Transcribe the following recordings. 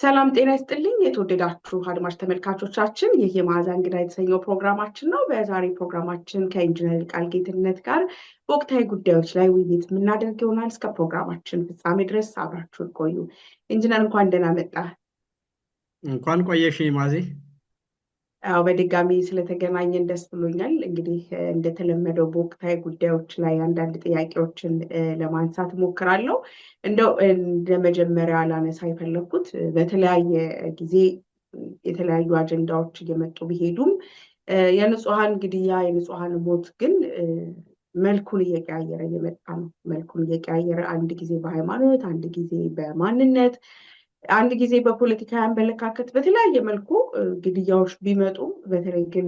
ሰላም ጤና ይስጥልኝ የተወደዳችሁ አድማጭ ተመልካቾቻችን፣ ይህ የመዓዛ እንግዳ የተሰኘው ፕሮግራማችን ነው። በዛሬ ፕሮግራማችን ከኢንጂነር ይልቃል ጌትነት ጋር በወቅታዊ ጉዳዮች ላይ ውይይት የምናደርግ ይሆናል። እስከ ፕሮግራማችን ፍጻሜ ድረስ አብራችሁን ቆዩ። ኢንጂነር እንኳን ደህና መጣ። እንኳን ቆየሽኝ ማዚ። አዎ በድጋሚ ስለተገናኘን ደስ ብሎኛል። እንግዲህ እንደተለመደው በወቅታዊ ጉዳዮች ላይ አንዳንድ ጥያቄዎችን ለማንሳት እሞክራለሁ። እንደው እንደ መጀመሪያ ላነሳ የፈለኩት በተለያየ ጊዜ የተለያዩ አጀንዳዎች እየመጡ ቢሄዱም የንጹሃን ግድያ የንጹሃን ሞት ግን መልኩን እየቀያየረ እየመጣ ነው። መልኩን እየቀያየረ አንድ ጊዜ በሃይማኖት፣ አንድ ጊዜ በማንነት፣ አንድ ጊዜ በፖለቲካዊ አመለካከት በተለያየ መልኩ ግድያዎች ቢመጡም በተለይ ግን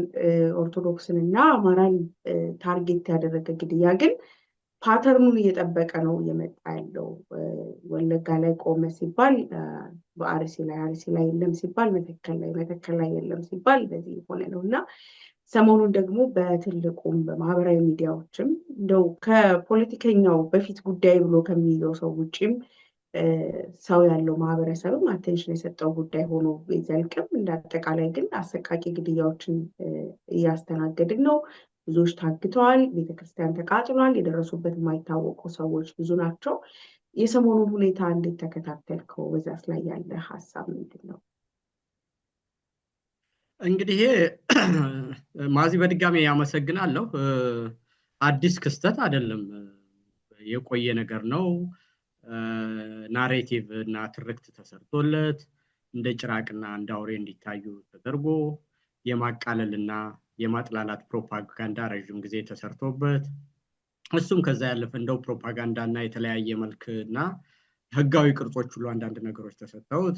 ኦርቶዶክስን እና አማራን ታርጌት ያደረገ ግድያ ግን ፓተርኑን እየጠበቀ ነው እየመጣ ያለው። ወለጋ ላይ ቆመ ሲባል በአርሲ ላይ የለም ሲባል መተከል ላይ የለም ሲባል በዚህ የሆነ ነው እና ሰሞኑን ደግሞ በትልቁም በማህበራዊ ሚዲያዎችም እንደው ከፖለቲከኛው በፊት ጉዳይ ብሎ ከሚይዘው ሰው ውጭም ሰው ያለው ማህበረሰብም አቴንሽን የሰጠው ጉዳይ ሆኖ ቢዘልቅም እንዳጠቃላይ ግን አሰቃቂ ግድያዎችን እያስተናገድን ነው። ብዙዎች ታግተዋል፣ ቤተክርስቲያን ተቃጥሏል፣ የደረሱበት የማይታወቁ ሰዎች ብዙ ናቸው። የሰሞኑን ሁኔታ እንዴት ተከታተልከው? በዛስ ላይ ያለ ሀሳብ ምንድን ነው? እንግዲህ ማዚ በድጋሚ ያመሰግናለሁ። አዲስ ክስተት አይደለም፣ የቆየ ነገር ነው። ናሬቲቭ እና ትርክት ተሰርቶለት እንደ ጭራቅና እንደ አውሬ እንዲታዩ ተደርጎ የማቃለልና የማጥላላት ፕሮፓጋንዳ ረጅም ጊዜ ተሰርቶበት እሱም ከዛ ያለፈ እንደው ፕሮፓጋንዳና የተለያየ መልክና ህጋዊ ቅርጾች ሁሉ አንዳንድ ነገሮች ተሰጥተውት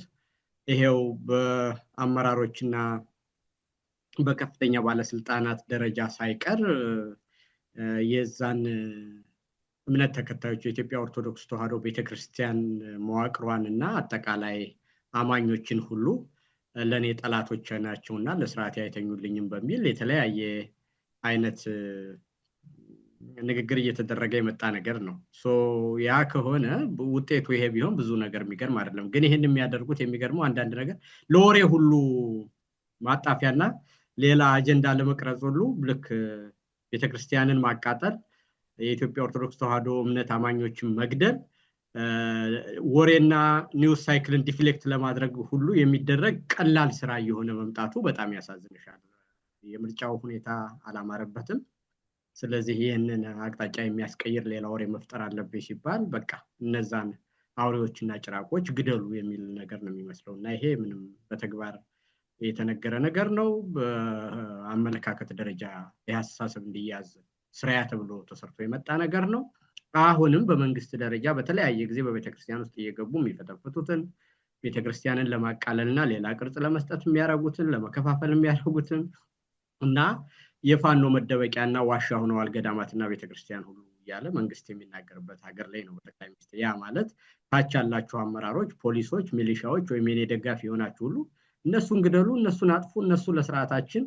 ይሄው በአመራሮችና በከፍተኛ ባለስልጣናት ደረጃ ሳይቀር የዛን እምነት ተከታዮች የኢትዮጵያ ኦርቶዶክስ ተዋሕዶ ቤተክርስቲያን መዋቅሯንና አጠቃላይ አማኞችን ሁሉ ለኔ ጠላቶች ናቸውና ለስርዓት አይተኙልኝም በሚል የተለያየ አይነት ንግግር እየተደረገ የመጣ ነገር ነው። ያ ከሆነ ውጤቱ ይሄ ቢሆን ብዙ ነገር የሚገርም አይደለም። ግን ይሄን የሚያደርጉት የሚገርመው አንዳንድ ነገር ለወሬ ሁሉ ማጣፊያና ሌላ አጀንዳ ለመቅረጽ ሁሉ ልክ ቤተክርስቲያንን ማቃጠል፣ የኢትዮጵያ ኦርቶዶክስ ተዋሕዶ እምነት አማኞችን መግደል፣ ወሬና ኒውስ ሳይክልን ዲፍሌክት ለማድረግ ሁሉ የሚደረግ ቀላል ስራ እየሆነ መምጣቱ በጣም ያሳዝንሻል። የምርጫው ሁኔታ አላማረበትም። ስለዚህ ይህንን አቅጣጫ የሚያስቀይር ሌላ ወሬ መፍጠር አለበት ሲባል በቃ እነዛን አውሬዎችና ጭራቆች ግደሉ የሚል ነገር ነው የሚመስለው እና ይሄ ምንም በተግባር የተነገረ ነገር ነው። በአመለካከት ደረጃ የአስተሳሰብ እንዲያዝ ስራያ ተብሎ ተሰርቶ የመጣ ነገር ነው። አሁንም በመንግስት ደረጃ በተለያየ ጊዜ በቤተክርስቲያን ውስጥ እየገቡ የሚፈተፍቱትን ቤተክርስቲያንን ለማቃለልና ሌላ ቅርጽ ለመስጠት የሚያደርጉትን ለመከፋፈል የሚያደርጉትን እና የፋኖ መደበቂያና ዋሻ ሆነዋል ገዳማትና ቤተክርስቲያን ሁሉ እያለ መንግስት የሚናገርበት ሀገር ላይ ነው በጠቅላይ ሚኒስትር። ያ ማለት ታች ያላችሁ አመራሮች፣ ፖሊሶች፣ ሚሊሻዎች ወይም የኔ ደጋፊ የሆናችሁ ሁሉ እነሱን ግደሉ፣ እነሱን አጥፉ፣ እነሱ ለስርዓታችን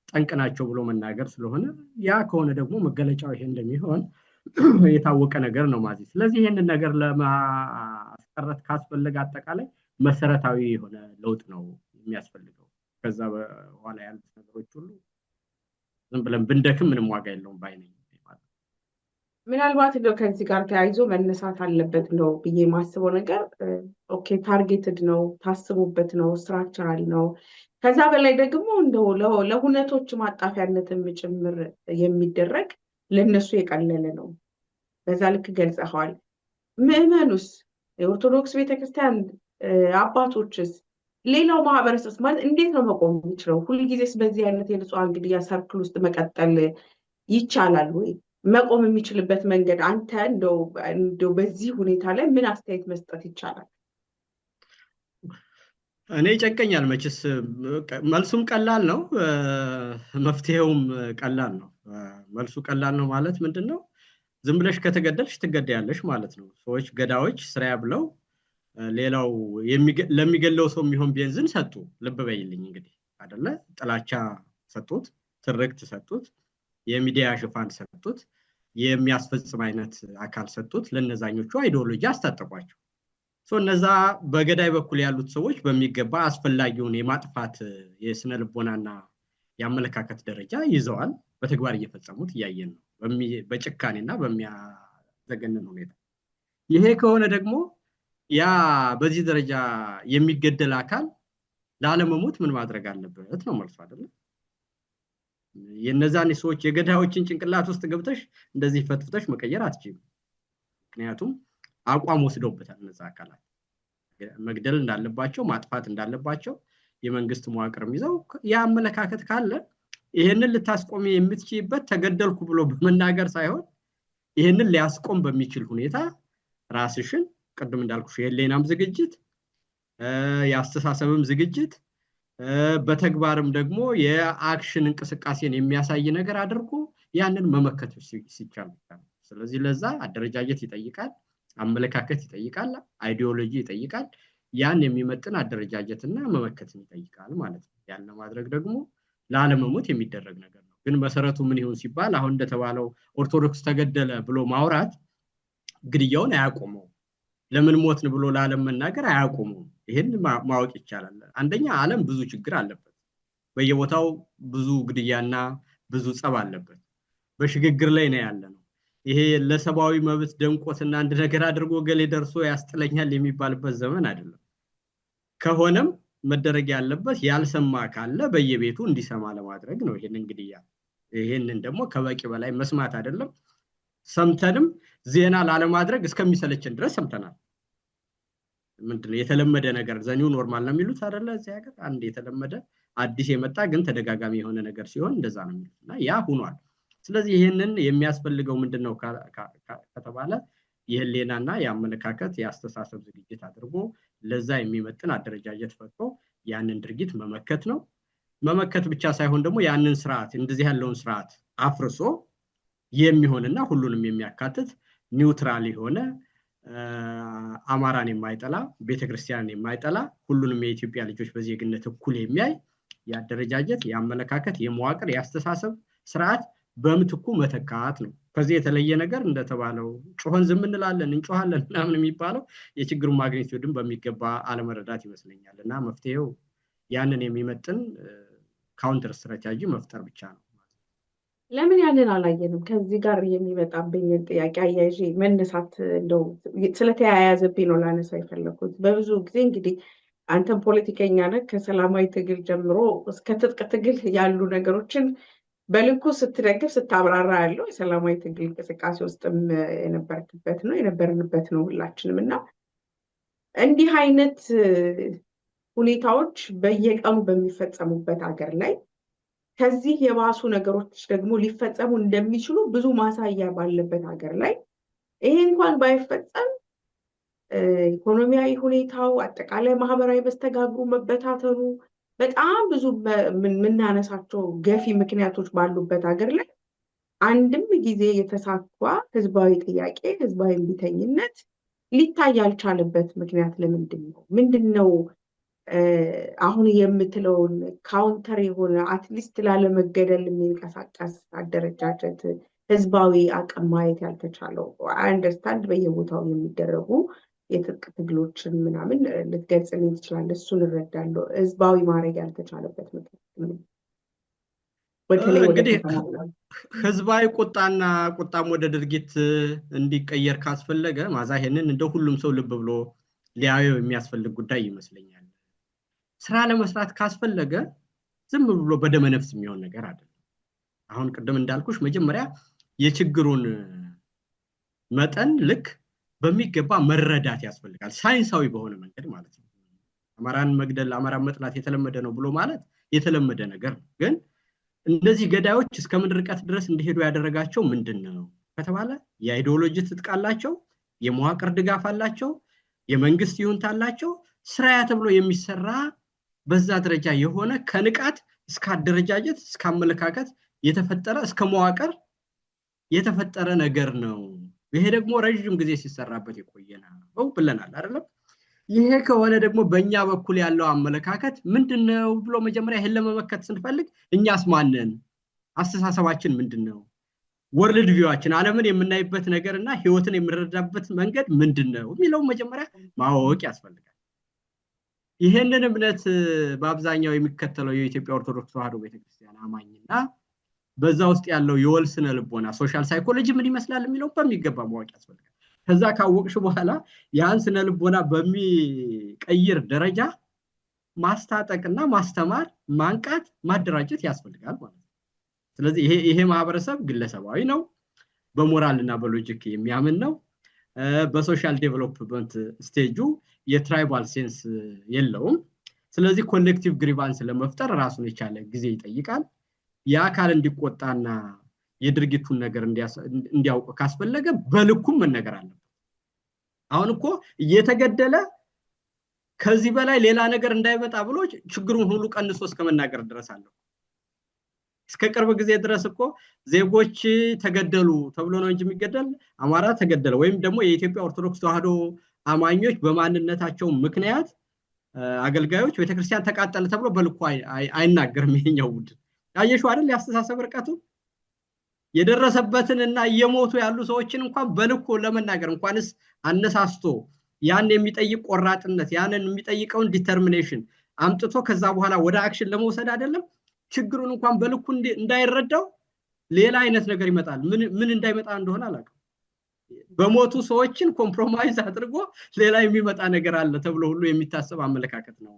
ጠንቅ ናቸው ብሎ መናገር ስለሆነ ያ ከሆነ ደግሞ መገለጫው ይሄ እንደሚሆን የታወቀ ነገር ነው ማለት። ስለዚህ ይሄንን ነገር ለማስቀረት ካስፈለገ አጠቃላይ መሰረታዊ የሆነ ለውጥ ነው የሚያስፈልገው። ከዛ በኋላ ያሉት ነገሮች ሁሉ ዝም ብለን ብንደክም ምንም ዋጋ የለውም ባይነኝ ማለት። ምናልባት እንደው ከዚህ ጋር ተያይዞ መነሳት አለበት ነው ብዬ የማስበው ነገር ኦኬ ታርጌትድ ነው፣ ታስቦበት ነው፣ ስትራክቸራል ነው። ከዛ በላይ ደግሞ እንደው ለሁነቶች ማጣፊያነትም ጭምር የሚደረግ ለነሱ የቀለለ ነው። በዛ ልክ ገልጸዋል። ምዕመኑስ፣ የኦርቶዶክስ ቤተክርስቲያን አባቶችስ፣ ሌላው ማህበረሰብ ማለት እንዴት ነው መቆም የሚችለው? ሁልጊዜስ በዚህ አይነት የንጹሃን ግድያ ሰርክል ውስጥ መቀጠል ይቻላል ወይ? መቆም የሚችልበት መንገድ አንተ እንደው በዚህ ሁኔታ ላይ ምን አስተያየት መስጠት ይቻላል? እኔ ይጨንቀኛል መችስ። መልሱም ቀላል ነው፣ መፍትሄውም ቀላል ነው። መልሱ ቀላል ነው ማለት ምንድነው? ዝም ብለሽ ከተገደልሽ ትገደያለሽ ማለት ነው። ሰዎች ገዳዎች ስራያ ብለው ሌላው ለሚገለው ሰው የሚሆን ቤንዚን ሰጡ። ልብ በይልኝ እንግዲህ አይደለ? ጥላቻ ሰጡት፣ ትርክት ሰጡት፣ የሚዲያ ሽፋን ሰጡት፣ የሚያስፈጽም አይነት አካል ሰጡት። ለነዛኞቹ አይዲዮሎጂ አስታጠቋቸው። እነዛ በገዳይ በኩል ያሉት ሰዎች በሚገባ አስፈላጊውን የማጥፋት የስነ ልቦናና የአመለካከት ደረጃ ይዘዋል። በተግባር እየፈጸሙት እያየን ነው በጭካኔና በሚያዘገንን ሁኔታ። ይሄ ከሆነ ደግሞ ያ በዚህ ደረጃ የሚገደል አካል ላለመሞት ምን ማድረግ አለበት ነው መልሱ አይደል? የነዛን ሰዎች የገዳዮችን ጭንቅላት ውስጥ ገብተሽ እንደዚህ ፈትፍተሽ መቀየር አትችልም። ምክንያቱም አቋም ወስደውበታል። እነዛ አካላት መግደል እንዳለባቸው ማጥፋት እንዳለባቸው የመንግስት መዋቅርም ይዘው ያመለካከት ካለ ይሄንን ልታስቆም የምትችይበት ተገደልኩ ብሎ በመናገር ሳይሆን ይሄንን ሊያስቆም በሚችል ሁኔታ ራስሽን ቅድም እንዳልኩሽ የሌናም ዝግጅት የአስተሳሰብም ዝግጅት በተግባርም ደግሞ የአክሽን እንቅስቃሴን የሚያሳይ ነገር አድርጎ ያንን መመከት ሲቻል። ስለዚህ ለዛ አደረጃጀት ይጠይቃል፣ አመለካከት ይጠይቃል፣ አይዲዮሎጂ ይጠይቃል። ያን የሚመጥን አደረጃጀትና መመከትን ይጠይቃል ማለት ነው። ያን ለማድረግ ደግሞ ላለመሞት የሚደረግ ነገር ነው። ግን መሰረቱ ምን ይሁን ሲባል አሁን እንደተባለው ኦርቶዶክስ ተገደለ ብሎ ማውራት ግድያውን አያቆመው። ለምን ሞትን ብሎ ለዓለም መናገር አያቆመው። ይሄን ማወቅ ይቻላል። አንደኛ ዓለም ብዙ ችግር አለበት። በየቦታው ብዙ ግድያና ብዙ ጸብ አለበት። በሽግግር ላይ ነው ያለነው። ይሄ ለሰባዊ መብት ደንቆትና አንድ ነገር አድርጎ ገሌ ደርሶ ያስጥለኛል የሚባልበት ዘመን አይደለም። ከሆነም መደረግ ያለበት ያልሰማ ካለ በየቤቱ እንዲሰማ ለማድረግ ነው። ይሄንን ደግሞ ከበቂ በላይ መስማት አይደለም፣ ሰምተንም ዜና ላለማድረግ እስከሚሰለችን ድረስ ሰምተናል። ምንድነው የተለመደ ነገር ዘኒው ኖርማል ነው የሚሉት አይደለ? እዚህ ሀገር አንድ የተለመደ አዲስ የመጣ ግን ተደጋጋሚ የሆነ ነገር ሲሆን እንደዛ ነው የሚሉትና ያ ሆኗል። ስለዚህ ይሄንን የሚያስፈልገው ምንድነው ከተባለ የህሊናና የአመለካከት የአስተሳሰብ ዝግጅት አድርጎ ለዛ የሚመጥን አደረጃጀት ፈጥሮ ያንን ድርጊት መመከት ነው። መመከት ብቻ ሳይሆን ደግሞ ያንን ስርዓት እንደዚህ ያለውን ስርዓት አፍርሶ የሚሆንና ሁሉንም የሚያካትት ኒውትራል የሆነ አማራን የማይጠላ ቤተክርስቲያንን የማይጠላ ሁሉንም የኢትዮጵያ ልጆች በዜግነት እኩል የሚያይ ያደረጃጀት የአመለካከት የመዋቅር የአስተሳሰብ ስርዓት በምትኩ መተካት ነው። ከዚህ የተለየ ነገር እንደተባለው ጮኸን ዝም እንላለን እንጮሃለን ምናምን የሚባለው የችግሩን ማግኒቲዩድን በሚገባ አለመረዳት ይመስለኛልና መፍትሄው ያንን የሚመጥን ካውንተር ስትራቴጂ መፍጠር ብቻ ነው። ለምን ያንን አላየንም? ከዚህ ጋር የሚመጣብኝን ጥያቄ አያይዤ መነሳት እንደው ስለተያያዘብኝ ነው ላነሳው የፈለኩት። በብዙ ጊዜ እንግዲህ አንተም ፖለቲከኛ ነህ፣ ከሰላማዊ ትግል ጀምሮ እስከ ትጥቅ ትግል ያሉ ነገሮችን በልኩ ስትደግፍ ስታብራራ ያለው የሰላማዊ ትግል እንቅስቃሴ ውስጥም የነበርንበት ነው ሁላችንም። እና እንዲህ አይነት ሁኔታዎች በየቀኑ በሚፈጸሙበት ሀገር ላይ ከዚህ የባሱ ነገሮች ደግሞ ሊፈጸሙ እንደሚችሉ ብዙ ማሳያ ባለበት ሀገር ላይ ይሄ እንኳን ባይፈጸም ኢኮኖሚያዊ ሁኔታው አጠቃላይ ማህበራዊ መስተጋብሩ መበታተኑ በጣም ብዙ የምናነሳቸው ገፊ ምክንያቶች ባሉበት ሀገር ላይ አንድም ጊዜ የተሳካ ህዝባዊ ጥያቄ ህዝባዊ እምቢተኝነት ሊታይ ያልቻለበት ምክንያት ለምንድን ነው? ምንድነው አሁን የምትለውን ካውንተር የሆነ አትሊስት ላለመገደል የሚንቀሳቀስ አደረጃጀት ህዝባዊ አቅም ማየት ያልተቻለው? አንደርስታንድ በየቦታው የሚደረጉ የትጥቅ ትግሎችን ምናምን ልትገልጽልኝ ትችላለህ? እሱን እረዳለሁ። ህዝባዊ ማድረግ ያልተቻለበት ምክንያት እንግዲህ ህዝባዊ ቁጣም ወደ ድርጊት እንዲቀየር ካስፈለገ ማዛ ይሄንን እንደ ሁሉም ሰው ልብ ብሎ ሊያየው የሚያስፈልግ ጉዳይ ይመስለኛል። ስራ ለመስራት ካስፈለገ ዝም ብሎ በደመነፍስ የሚሆን ነገር አይደለም። አሁን ቅድም እንዳልኩሽ መጀመሪያ የችግሩን መጠን ልክ በሚገባ መረዳት ያስፈልጋል፣ ሳይንሳዊ በሆነ መንገድ ማለት ነው። አማራን መግደል አማራን መጥላት የተለመደ ነው ብሎ ማለት የተለመደ ነገር ነው። ግን እነዚህ ገዳዮች እስከ ምን ርቀት ድረስ እንዲሄዱ ያደረጋቸው ምንድነው ከተባለ የአይዲዮሎጂ ትጥቅ አላቸው፣ የመዋቅር ድጋፍ አላቸው፣ የመንግስት ይሁንታ አላቸው። ስራያ ተብሎ የሚሰራ በዛ ደረጃ የሆነ ከንቃት እስከ አደረጃጀት እስከ አመለካከት የተፈጠረ እስከ መዋቅር የተፈጠረ ነገር ነው። ይሄ ደግሞ ረጅም ጊዜ ሲሰራበት የቆየና ነው ብለናል አይደለም? ይሄ ከሆነ ደግሞ በእኛ በኩል ያለው አመለካከት ምንድነው ብሎ መጀመሪያ ይሄን ለመመከት ስንፈልግ እኛስ ማንን አስተሳሰባችን ምንድነው? ወርልድ ቪዋችን ዓለምን የምናይበት ነገርና ህይወትን የምንረዳበት መንገድ ምንድነው የሚለው መጀመሪያ ማወቅ ያስፈልጋል። ይሄንን እምነት በአብዛኛው የሚከተለው የኢትዮጵያ ኦርቶዶክስ ተዋሕዶ ቤተክርስቲያን አማኝና በዛ ውስጥ ያለው የወልስነ ልቦና ሶሻል ሳይኮሎጂ ምን ይመስላል የሚለው በሚገባ ማወቅ ያስፈልጋል። ከዛ ካወቅሽ በኋላ ያን ስነ ልቦና በሚቀይር ደረጃ ማስታጠቅና ማስተማር፣ ማንቃት፣ ማደራጀት ያስፈልጋል ማለት ነው። ስለዚህ ይሄ ማህበረሰብ ግለሰባዊ ነው፣ በሞራልና በሎጂክ የሚያምን ነው፣ በሶሻል ዴቨሎፕመንት ስቴጁ የትራይባል ሴንስ የለውም። ስለዚህ ኮሌክቲቭ ግሪቫንስ ለመፍጠር ራሱን የቻለ ጊዜ ይጠይቃል። የአካል እንዲቆጣና የድርጊቱን ነገር እንዲያውቅ ካስፈለገ በልኩም መነገር አለበት። አሁን እኮ እየተገደለ ከዚህ በላይ ሌላ ነገር እንዳይመጣ ብሎ ችግሩን ሁሉ ቀንሶ እስከመናገር ድረስ አለው። እስከ ቅርብ ጊዜ ድረስ እኮ ዜጎች ተገደሉ ተብሎ ነው እንጂ የሚገደል አማራ ተገደለ ወይም ደግሞ የኢትዮጵያ ኦርቶዶክስ ተዋሕዶ አማኞች በማንነታቸው ምክንያት አገልጋዮች ቤተክርስቲያን ተቃጠለ ተብሎ በልኩ አይናገርም። ይሄኛው ቡድን ያየሽው አይደል? ያስተሳሰብ ርቀቱ የደረሰበትንና እየሞቱ ያሉ ሰዎችን እንኳን በልኩ ለመናገር እንኳንስ አነሳስቶ ያን የሚጠይቅ ቆራጥነት ያንን የሚጠይቀውን ዲተርሚኔሽን አምጥቶ ከዛ በኋላ ወደ አክሽን ለመውሰድ አይደለም ችግሩን እንኳን በልኩ እንዳይረዳው ሌላ አይነት ነገር ይመጣል። ምን እንዳይመጣ እንደሆነ አላውቅም። በሞቱ ሰዎችን ኮምፕሮማይዝ አድርጎ ሌላ የሚመጣ ነገር አለ ተብሎ ሁሉ የሚታሰብ አመለካከት ነው።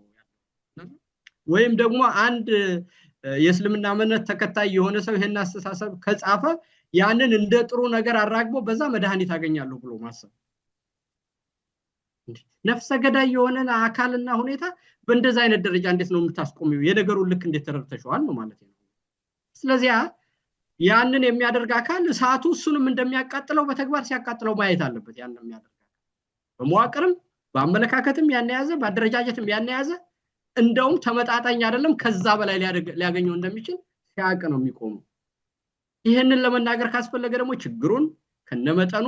ወይም ደግሞ አንድ የእስልምና እምነት ተከታይ የሆነ ሰው ይሄን አስተሳሰብ ከጻፈ ያንን እንደ ጥሩ ነገር አራግቦ በዛ መድኃኒት አገኛለሁ ብሎ ማሰብ ነፍሰ ገዳይ የሆነ አካልና ሁኔታ በእንደዛ አይነት ደረጃ እንዴት ነው የምታስቆሚው? የነገሩን ልክ እንዴት ተረድተሽዋል ነው ማለት ነው። ስለዚህ ያንን የሚያደርግ አካል እሳቱ እሱንም እንደሚያቃጥለው በተግባር ሲያቃጥለው ማየት አለበት። ያንን የሚያደርግ በመዋቅርም በአመለካከትም ያን ያዘ በአደረጃጀትም ያን ያዘ እንደውም ተመጣጣኝ አይደለም ከዛ በላይ ሊያገኘው እንደሚችል ሲያቅ ነው የሚቆመው። ይሄንን ለመናገር ካስፈለገ ደግሞ ችግሩን ከነመጠኑ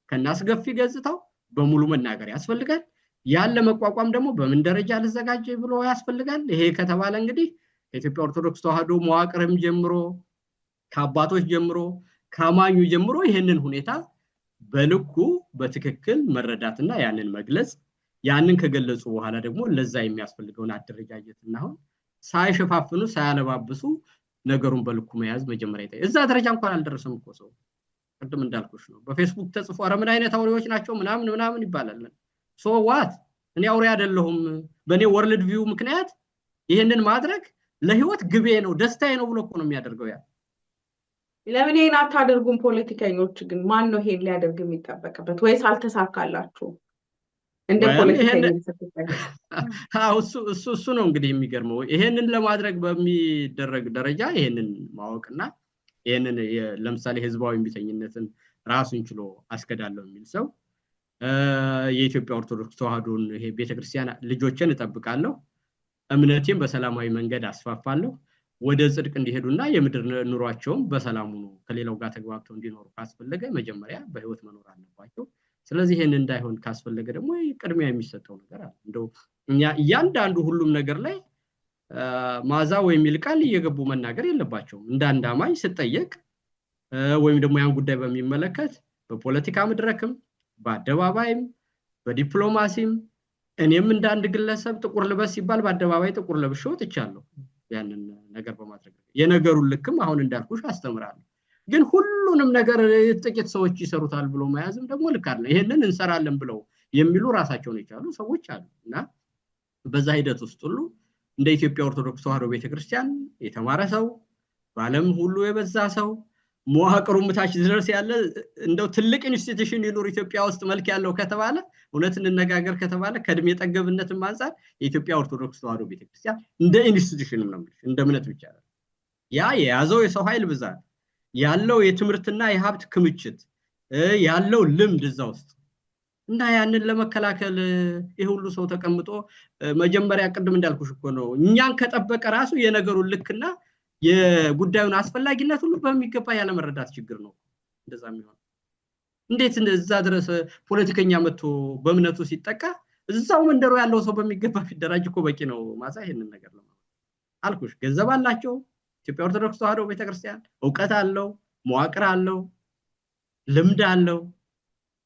ከናስገፊ ገጽታው በሙሉ መናገር ያስፈልጋል። ያለ መቋቋም ደግሞ በምን ደረጃ ልዘጋጅ ብሎ ያስፈልጋል። ይሄ ከተባለ እንግዲህ ከኢትዮጵያ ኦርቶዶክስ ተዋሕዶ መዋቅርም ጀምሮ ከአባቶች ጀምሮ ከአማኙ ጀምሮ ይሄንን ሁኔታ በልኩ በትክክል መረዳትና ያንን መግለጽ ያንን ከገለጹ በኋላ ደግሞ ለዛ የሚያስፈልገውን አደረጃጀትና አሁን ሳይሸፋፍኑ ሳያለባብሱ ነገሩን በልኩ መያዝ መጀመሪያ ይታይ። እዛ ደረጃ እንኳን አልደረሰም እኮ ሰው ቅድም እንዳልኩሽ ነው። በፌስቡክ ተጽፎ አረ ምን አይነት አውሬዎች ናቸው ምናምን ይባላል። ሶ ዋት እኔ አውሬ አይደለሁም በኔ ወርልድ ቪው ምክንያት ይሄንን ማድረግ ለህይወት ግቤ ነው ደስታዬ ነው ብሎ እኮ ነው የሚያደርገው። ያ ለምን ይሄን አታደርጉም? ፖለቲከኞች ግን ማን ነው ይሄን ሊያደርግ የሚጠበቅበት? ወይስ አልተሳካላችሁ? እንደ ፖለቲከኞች እሱ ነው እንግዲህ የሚገርመው። ይሄንን ለማድረግ በሚደረግ ደረጃ ይሄንን ማወቅና ይሄንን ለምሳሌ ህዝባዊ እምቢተኝነትን ራሱን ችሎ አስከዳለው የሚል ሰው የኢትዮጵያ ኦርቶዶክስ ተዋሕዶን ይሄ ቤተክርስቲያን ልጆችን እጠብቃለሁ፣ እምነቴን በሰላማዊ መንገድ አስፋፋለሁ፣ ወደ ጽድቅ እንዲሄዱና የምድር ኑሯቸውን በሰላም ነው ከሌላው ጋር ተግባብተው እንዲኖሩ ካስፈለገ መጀመሪያ በህይወት መኖር አለባቸው። ስለዚህ ይሄን እንዳይሆን ካስፈለገ ደግሞ ቅድሚያ የሚሰጠው ነገር አለ። እንደው እኛ እያንዳንዱ ሁሉም ነገር ላይ ማዛ ወይም ይልቃል እየገቡ መናገር የለባቸውም። እንዳንድ አማኝ ሲጠየቅ ወይም ደግሞ ያን ጉዳይ በሚመለከት በፖለቲካ መድረክም በአደባባይም በዲፕሎማሲም እኔም እንዳንድ ግለሰብ ጥቁር ልበስ ሲባል በአደባባይ ጥቁር ለብሼ ወጥቻለሁ። ያንን ነገር በማድረግ የነገሩን ልክም አሁን እንዳልኩሽ አስተምራለሁ። ግን ሁሉንም ነገር ጥቂት ሰዎች ይሰሩታል ብሎ መያዝም ደግሞ ልክ አይደለም። ይሄንን እንሰራለን ብለው የሚሉ ራሳቸውን የቻሉ ሰዎች አሉና በዛ ሂደት ውስጥ ሁሉ እንደ ኢትዮጵያ ኦርቶዶክስ ተዋሕዶ ቤተክርስቲያን የተማረ ሰው በዓለም ሁሉ የበዛ ሰው መዋቅሩ ምታች ድረስ ያለ እንደው ትልቅ ኢንስቲትዩሽን ይኖር ኢትዮጵያ ውስጥ መልክ ያለው ከተባለ እውነት እንነጋገር ከተባለ ከእድሜ ጠገብነትም አንፃር የኢትዮጵያ ኦርቶዶክስ ተዋሕዶ ቤተክርስቲያን እንደ ኢንስቲትዩሽንም ነው እንደ እምነት ብቻ አይደለም። ያ የያዘው የሰው ኃይል ብዛት ያለው የትምህርትና የሀብት ክምችት ያለው ልምድ እዛ ውስጥ እና ያንን ለመከላከል ይሄ ሁሉ ሰው ተቀምጦ መጀመሪያ ቅድም እንዳልኩሽ እኮ ነው እኛን ከጠበቀ ራሱ የነገሩን ልክና የጉዳዩን አስፈላጊነት ሁሉ በሚገባ ያለ መረዳት ችግር ነው እንደዛ የሚሆነው። እንዴት እንደዛ ድረስ ፖለቲከኛ መጥቶ በእምነቱ ሲጠቃ እዛው መንደሩ ያለው ሰው በሚገባ ፊደራጅ እኮ በቂ ነው። ማሳ ይሄንን ነገር ለማለት አልኩሽ። ገንዘብ አላቸው ኢትዮጵያ ኦርቶዶክስ ተዋሕዶ ቤተክርስቲያን፣ ዕውቀት አለው፣ መዋቅር አለው፣ ልምድ አለው፣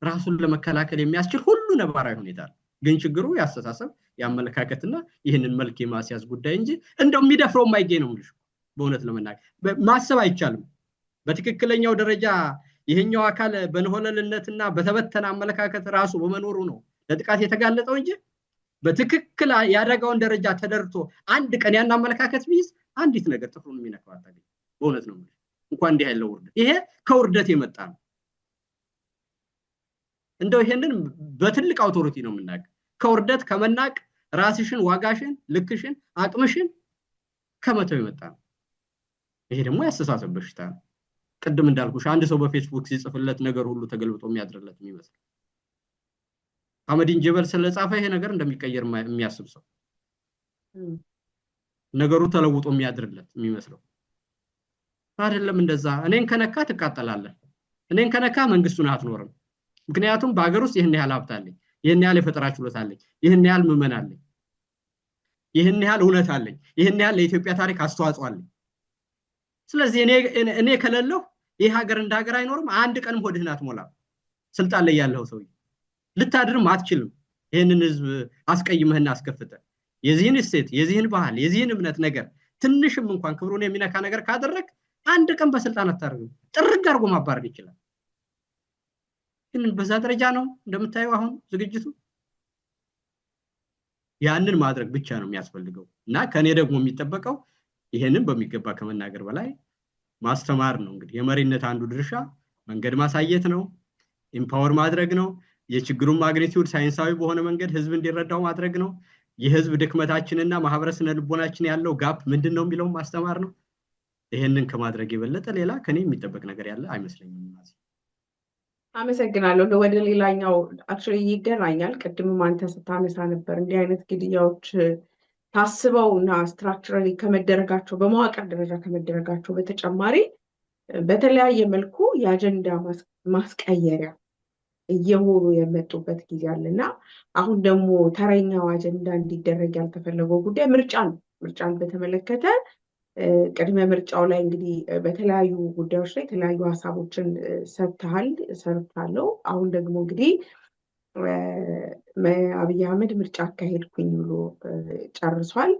ራሱን ለመከላከል የሚያስችል ሁሉ ነባራዊ ሁኔታ አለ። ግን ችግሩ ያስተሳሰብ ያመለካከትና ይህንን መልክ የማስያዝ ጉዳይ እንጂ እንደው የሚደፍረው የማይገኝ ነው የምልሽ። በእውነት ለመናገር ማሰብ አይቻልም። በትክክለኛው ደረጃ ይሄኛው አካል በንሆለልነትና በተበተነ አመለካከት ራሱ በመኖሩ ነው ለጥቃት የተጋለጠው እንጂ በትክክል ያደረገውን ደረጃ ተደርቶ አንድ ቀን ያን አመለካከት ቢይዝ አንዲት ነገር ጥፍሩን የሚነካው አታገኝ። በእውነት ነው የምልሽ። እንኳን እንዲህ ያለው ውርደት፣ ይሄ ከውርደት የመጣ ነው። እንደው ይሄንን በትልቅ አውቶሪቲ ነው የምናገር። ከውርደት ከመናቅ ራስሽን፣ ዋጋሽን፣ ልክሽን፣ አቅምሽን ከመተው የመጣ ነው። ይሄ ደግሞ ያስተሳሰብ በሽታ ነው። ቅድም እንዳልኩሽ አንድ ሰው በፌስቡክ ሲጽፍለት ነገር ሁሉ ተገልብጦ የሚያድርለት የሚመስል አህመዲን ጀበል ስለጻፈ ይሄ ነገር እንደሚቀየር የሚያስብ ሰው ነገሩ ተለውጦ የሚያድርለት የሚመስለው አይደለም። እንደዛ እኔን ከነካ ትቃጠላለህ፣ እኔን ከነካ መንግስቱን አትኖርም። ምክንያቱም በአገር ውስጥ ይህን ያህል ሀብት አለኝ፣ ይህን ያህል የፈጠራ ችሎታ አለኝ፣ ይህን ያህል ምዕመን አለኝ፣ ይህን ያህል እውነት አለኝ፣ ይህን ያህል ለኢትዮጵያ ታሪክ አስተዋጽኦ አለኝ። ስለዚህ እኔ ከሌለሁ ይህ ሀገር እንደ ሀገር አይኖርም። አንድ ቀንም ሆድህን አትሞላም። ስልጣን ላይ ያለው ሰው ልታድርም አትችልም። ይህንን ህዝብ አስቀይመህና አስከፍተህ የዚህን እሴት፣ የዚህን ባህል፣ የዚህን እምነት ነገር ትንሽም እንኳን ክብሩን የሚነካ ነገር ካደረግ አንድ ቀን በስልጣን አታርግም። ጥርግ አድርጎ ማባረር ይችላል። ግን በዛ ደረጃ ነው እንደምታየው አሁን ዝግጅቱ። ያንን ማድረግ ብቻ ነው የሚያስፈልገው እና ከኔ ደግሞ የሚጠበቀው ይሄንን በሚገባ ከመናገር በላይ ማስተማር ነው። እንግዲህ የመሪነት አንዱ ድርሻ መንገድ ማሳየት ነው፣ ኢምፓወር ማድረግ ነው፣ የችግሩን ማግኒቲዩድ ሳይንሳዊ በሆነ መንገድ ህዝብ እንዲረዳው ማድረግ ነው። የህዝብ ድክመታችንና ማህበረሰብ ልቦናችን ያለው ጋፕ ምንድነው የሚለው ማስተማር ነው። ይሄንን ከማድረግ የበለጠ ሌላ ከኔ የሚጠበቅ ነገር ያለ አይመስለኝም። አመሰግናለሁ። ወደ ሌላኛው አክቹዋሊ ይገናኛል። ቅድምም አንተ ስታነሳ ነበር እንዲህ አይነት ግድያዎች ታስበው እና ስትራክቸራሊ ከመደረጋቸው በመዋቅር ደረጃ ከመደረጋቸው በተጨማሪ በተለያየ መልኩ የአጀንዳ ማስቀየሪያ እየሆኑ የመጡበት ጊዜ አለና አሁን ደግሞ ተረኛው አጀንዳ እንዲደረግ ያልተፈለገው ጉዳይ ምርጫ ነው። ምርጫን በተመለከተ ቅድመ ምርጫው ላይ እንግዲህ በተለያዩ ጉዳዮች ላይ የተለያዩ ሀሳቦችን ሰርታለሁ። አሁን ደግሞ እንግዲህ አብይ አህመድ ምርጫ አካሄድኩኝ ብሎ ጨርሷል።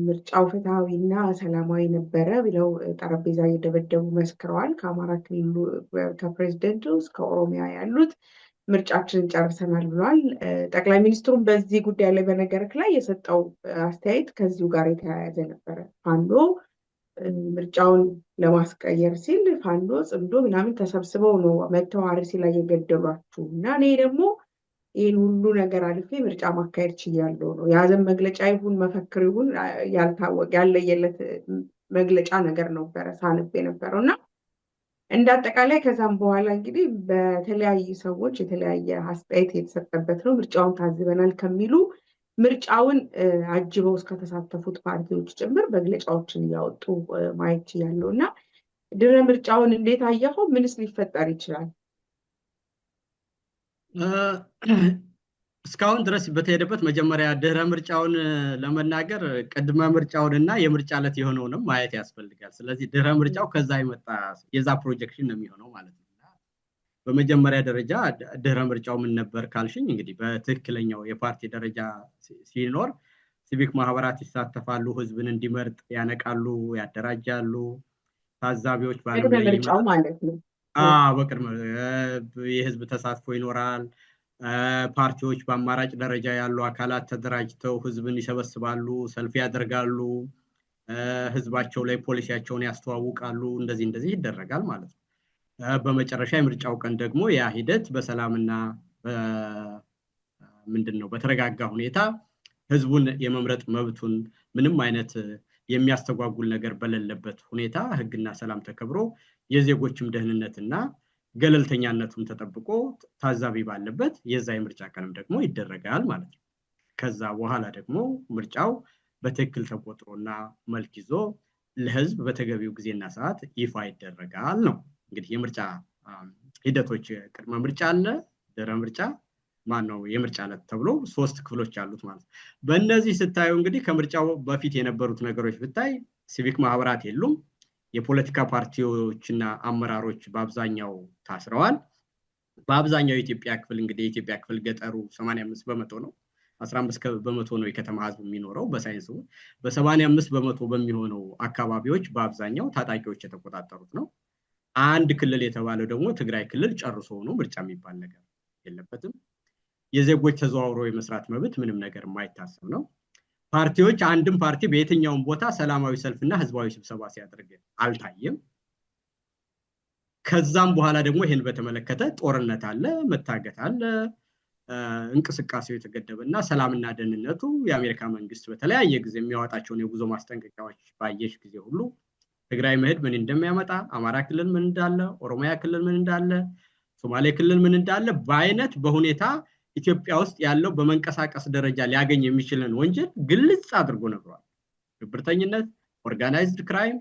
ምርጫው ፍትሃዊና ሰላማዊ ነበረ ብለው ጠረጴዛ እየደበደቡ መስክረዋል። ከአማራ ክልሉ ከፕሬዝደንቱ እስከ ኦሮሚያ ያሉት ምርጫችንን ጨርሰናል ብለዋል። ጠቅላይ ሚኒስትሩም በዚህ ጉዳይ ላይ በነገርክ ላይ የሰጠው አስተያየት ከዚሁ ጋር የተያያዘ ነበረ። ፋኖ ምርጫውን ለማስቀየር ሲል ፋኖ ጽምዶ ምናምን ተሰብስበው ነው መተው አርሲ ላይ የገደሏችሁ እና እኔ ደግሞ ይህን ሁሉ ነገር አልፌ ምርጫ ማካሄድ ችያለሁ ነው። የሀዘን መግለጫ ይሁን መፈክር ይሁን ያልታወቀ ያለየለት መግለጫ ነገር ነበረ ሳነብ የነበረው እና እንዳጠቃላይ ከዛም በኋላ እንግዲህ በተለያዩ ሰዎች የተለያየ አስተያየት የተሰጠበት ነው። ምርጫውን ታዝበናል ከሚሉ ምርጫውን አጅበው እስከተሳተፉት ፓርቲዎች ጭምር መግለጫዎችን እያወጡ ማየት ችያለሁ እና ድረ ምርጫውን እንዴት አየኸው? ምንስ ሊፈጠር ይችላል? እስካሁን ድረስ በተሄደበት መጀመሪያ ድህረ ምርጫውን ለመናገር ቅድመ ምርጫውንና የምርጫ ዕለት የሆነውንም ማየት ያስፈልጋል። ስለዚህ ድህረ ምርጫው ከዛ የመጣ የዛ ፕሮጀክሽን ነው የሚሆነው ማለት ነው። በመጀመሪያ ደረጃ ድህረ ምርጫው ምን ነበር ካልሽኝ እንግዲህ በትክክለኛው የፓርቲ ደረጃ ሲኖር ሲቪክ ማህበራት ይሳተፋሉ፣ ህዝብን እንዲመርጥ ያነቃሉ፣ ያደራጃሉ፣ ታዛቢዎች ምርጫው ማለት ነው። በቅድመ የህዝብ ተሳትፎ ይኖራል። ፓርቲዎች በአማራጭ ደረጃ ያሉ አካላት ተደራጅተው ህዝብን ይሰበስባሉ፣ ሰልፍ ያደርጋሉ፣ ህዝባቸው ላይ ፖሊሲያቸውን ያስተዋውቃሉ። እንደዚህ ይደረጋል ማለት ነው። በመጨረሻ የምርጫው ቀን ደግሞ ያ ሂደት በሰላምና በተረጋጋ ሁኔታ ህዝቡን የመምረጥ መብቱን ምንም አይነት የሚያስተጓጉል ነገር በሌለበት ሁኔታ ህግና ሰላም ተከብሮ የዜጎችም ደህንነትና ገለልተኛነቱም ተጠብቆ ታዛቢ ባለበት የዛ የምርጫ ቀንም ደግሞ ይደረጋል ማለት ነው። ከዛ በኋላ ደግሞ ምርጫው በትክክል ተቆጥሮና መልክ ይዞ ለህዝብ በተገቢው ጊዜና ሰዓት ይፋ ይደረጋል ነው። እንግዲህ የምርጫ ሂደቶች ቅድመ ምርጫ አለ፣ ድህረ ምርጫ የምርጫ ዕለት ተብሎ 3 ክፍሎች አሉት ማለት ነው። በእነዚህ ስታዩ እንግዲህ ከምርጫው በፊት የነበሩት ነገሮች ብታይ ሲቪክ ማህበራት የሉም፣ የፖለቲካ ፓርቲዎችና አመራሮች በአብዛኛው ታስረዋል። በአብዛኛው የኢትዮጵያ ክፍል እንግዲህ የኢትዮጵያ ክፍል ገጠሩ 85 በመቶ ነው። 15 በመቶ ነው የከተማ ህዝብ የሚኖረው። በሳይንሱ በ85 በመቶ በሚሆነው አካባቢዎች በአብዛኛው ታጣቂዎች የተቆጣጠሩት ነው። አንድ ክልል የተባለው ደግሞ ትግራይ ክልል ጨርሶ ነው ምርጫ የሚባል ነገር የለበትም። የዜጎች ተዘዋውሮ የመስራት መብት ምንም ነገር የማይታሰብ ነው። ፓርቲዎች አንድም ፓርቲ በየትኛውም ቦታ ሰላማዊ ሰልፍና ህዝባዊ ስብሰባ ሲያደርግ አልታየም። ከዛም በኋላ ደግሞ ይሄን በተመለከተ ጦርነት አለ፣ መታገት አለ፣ እንቅስቃሴው የተገደበና ሰላምና ደህንነቱ የአሜሪካ መንግስት በተለያየ ጊዜ የሚያወጣቸውን የጉዞ ማስጠንቀቂያዎች ባየሽ ጊዜ ሁሉ ትግራይ መሄድ ምን እንደሚያመጣ፣ አማራ ክልል ምን እንዳለ፣ ኦሮሚያ ክልል ምን እንዳለ፣ ሶማሌ ክልል ምን እንዳለ በአይነት በሁኔታ ኢትዮጵያ ውስጥ ያለው በመንቀሳቀስ ደረጃ ሊያገኝ የሚችልን ወንጀል ግልጽ አድርጎ ነግሯል። ሽብርተኝነት፣ ኦርጋናይዝድ ክራይም፣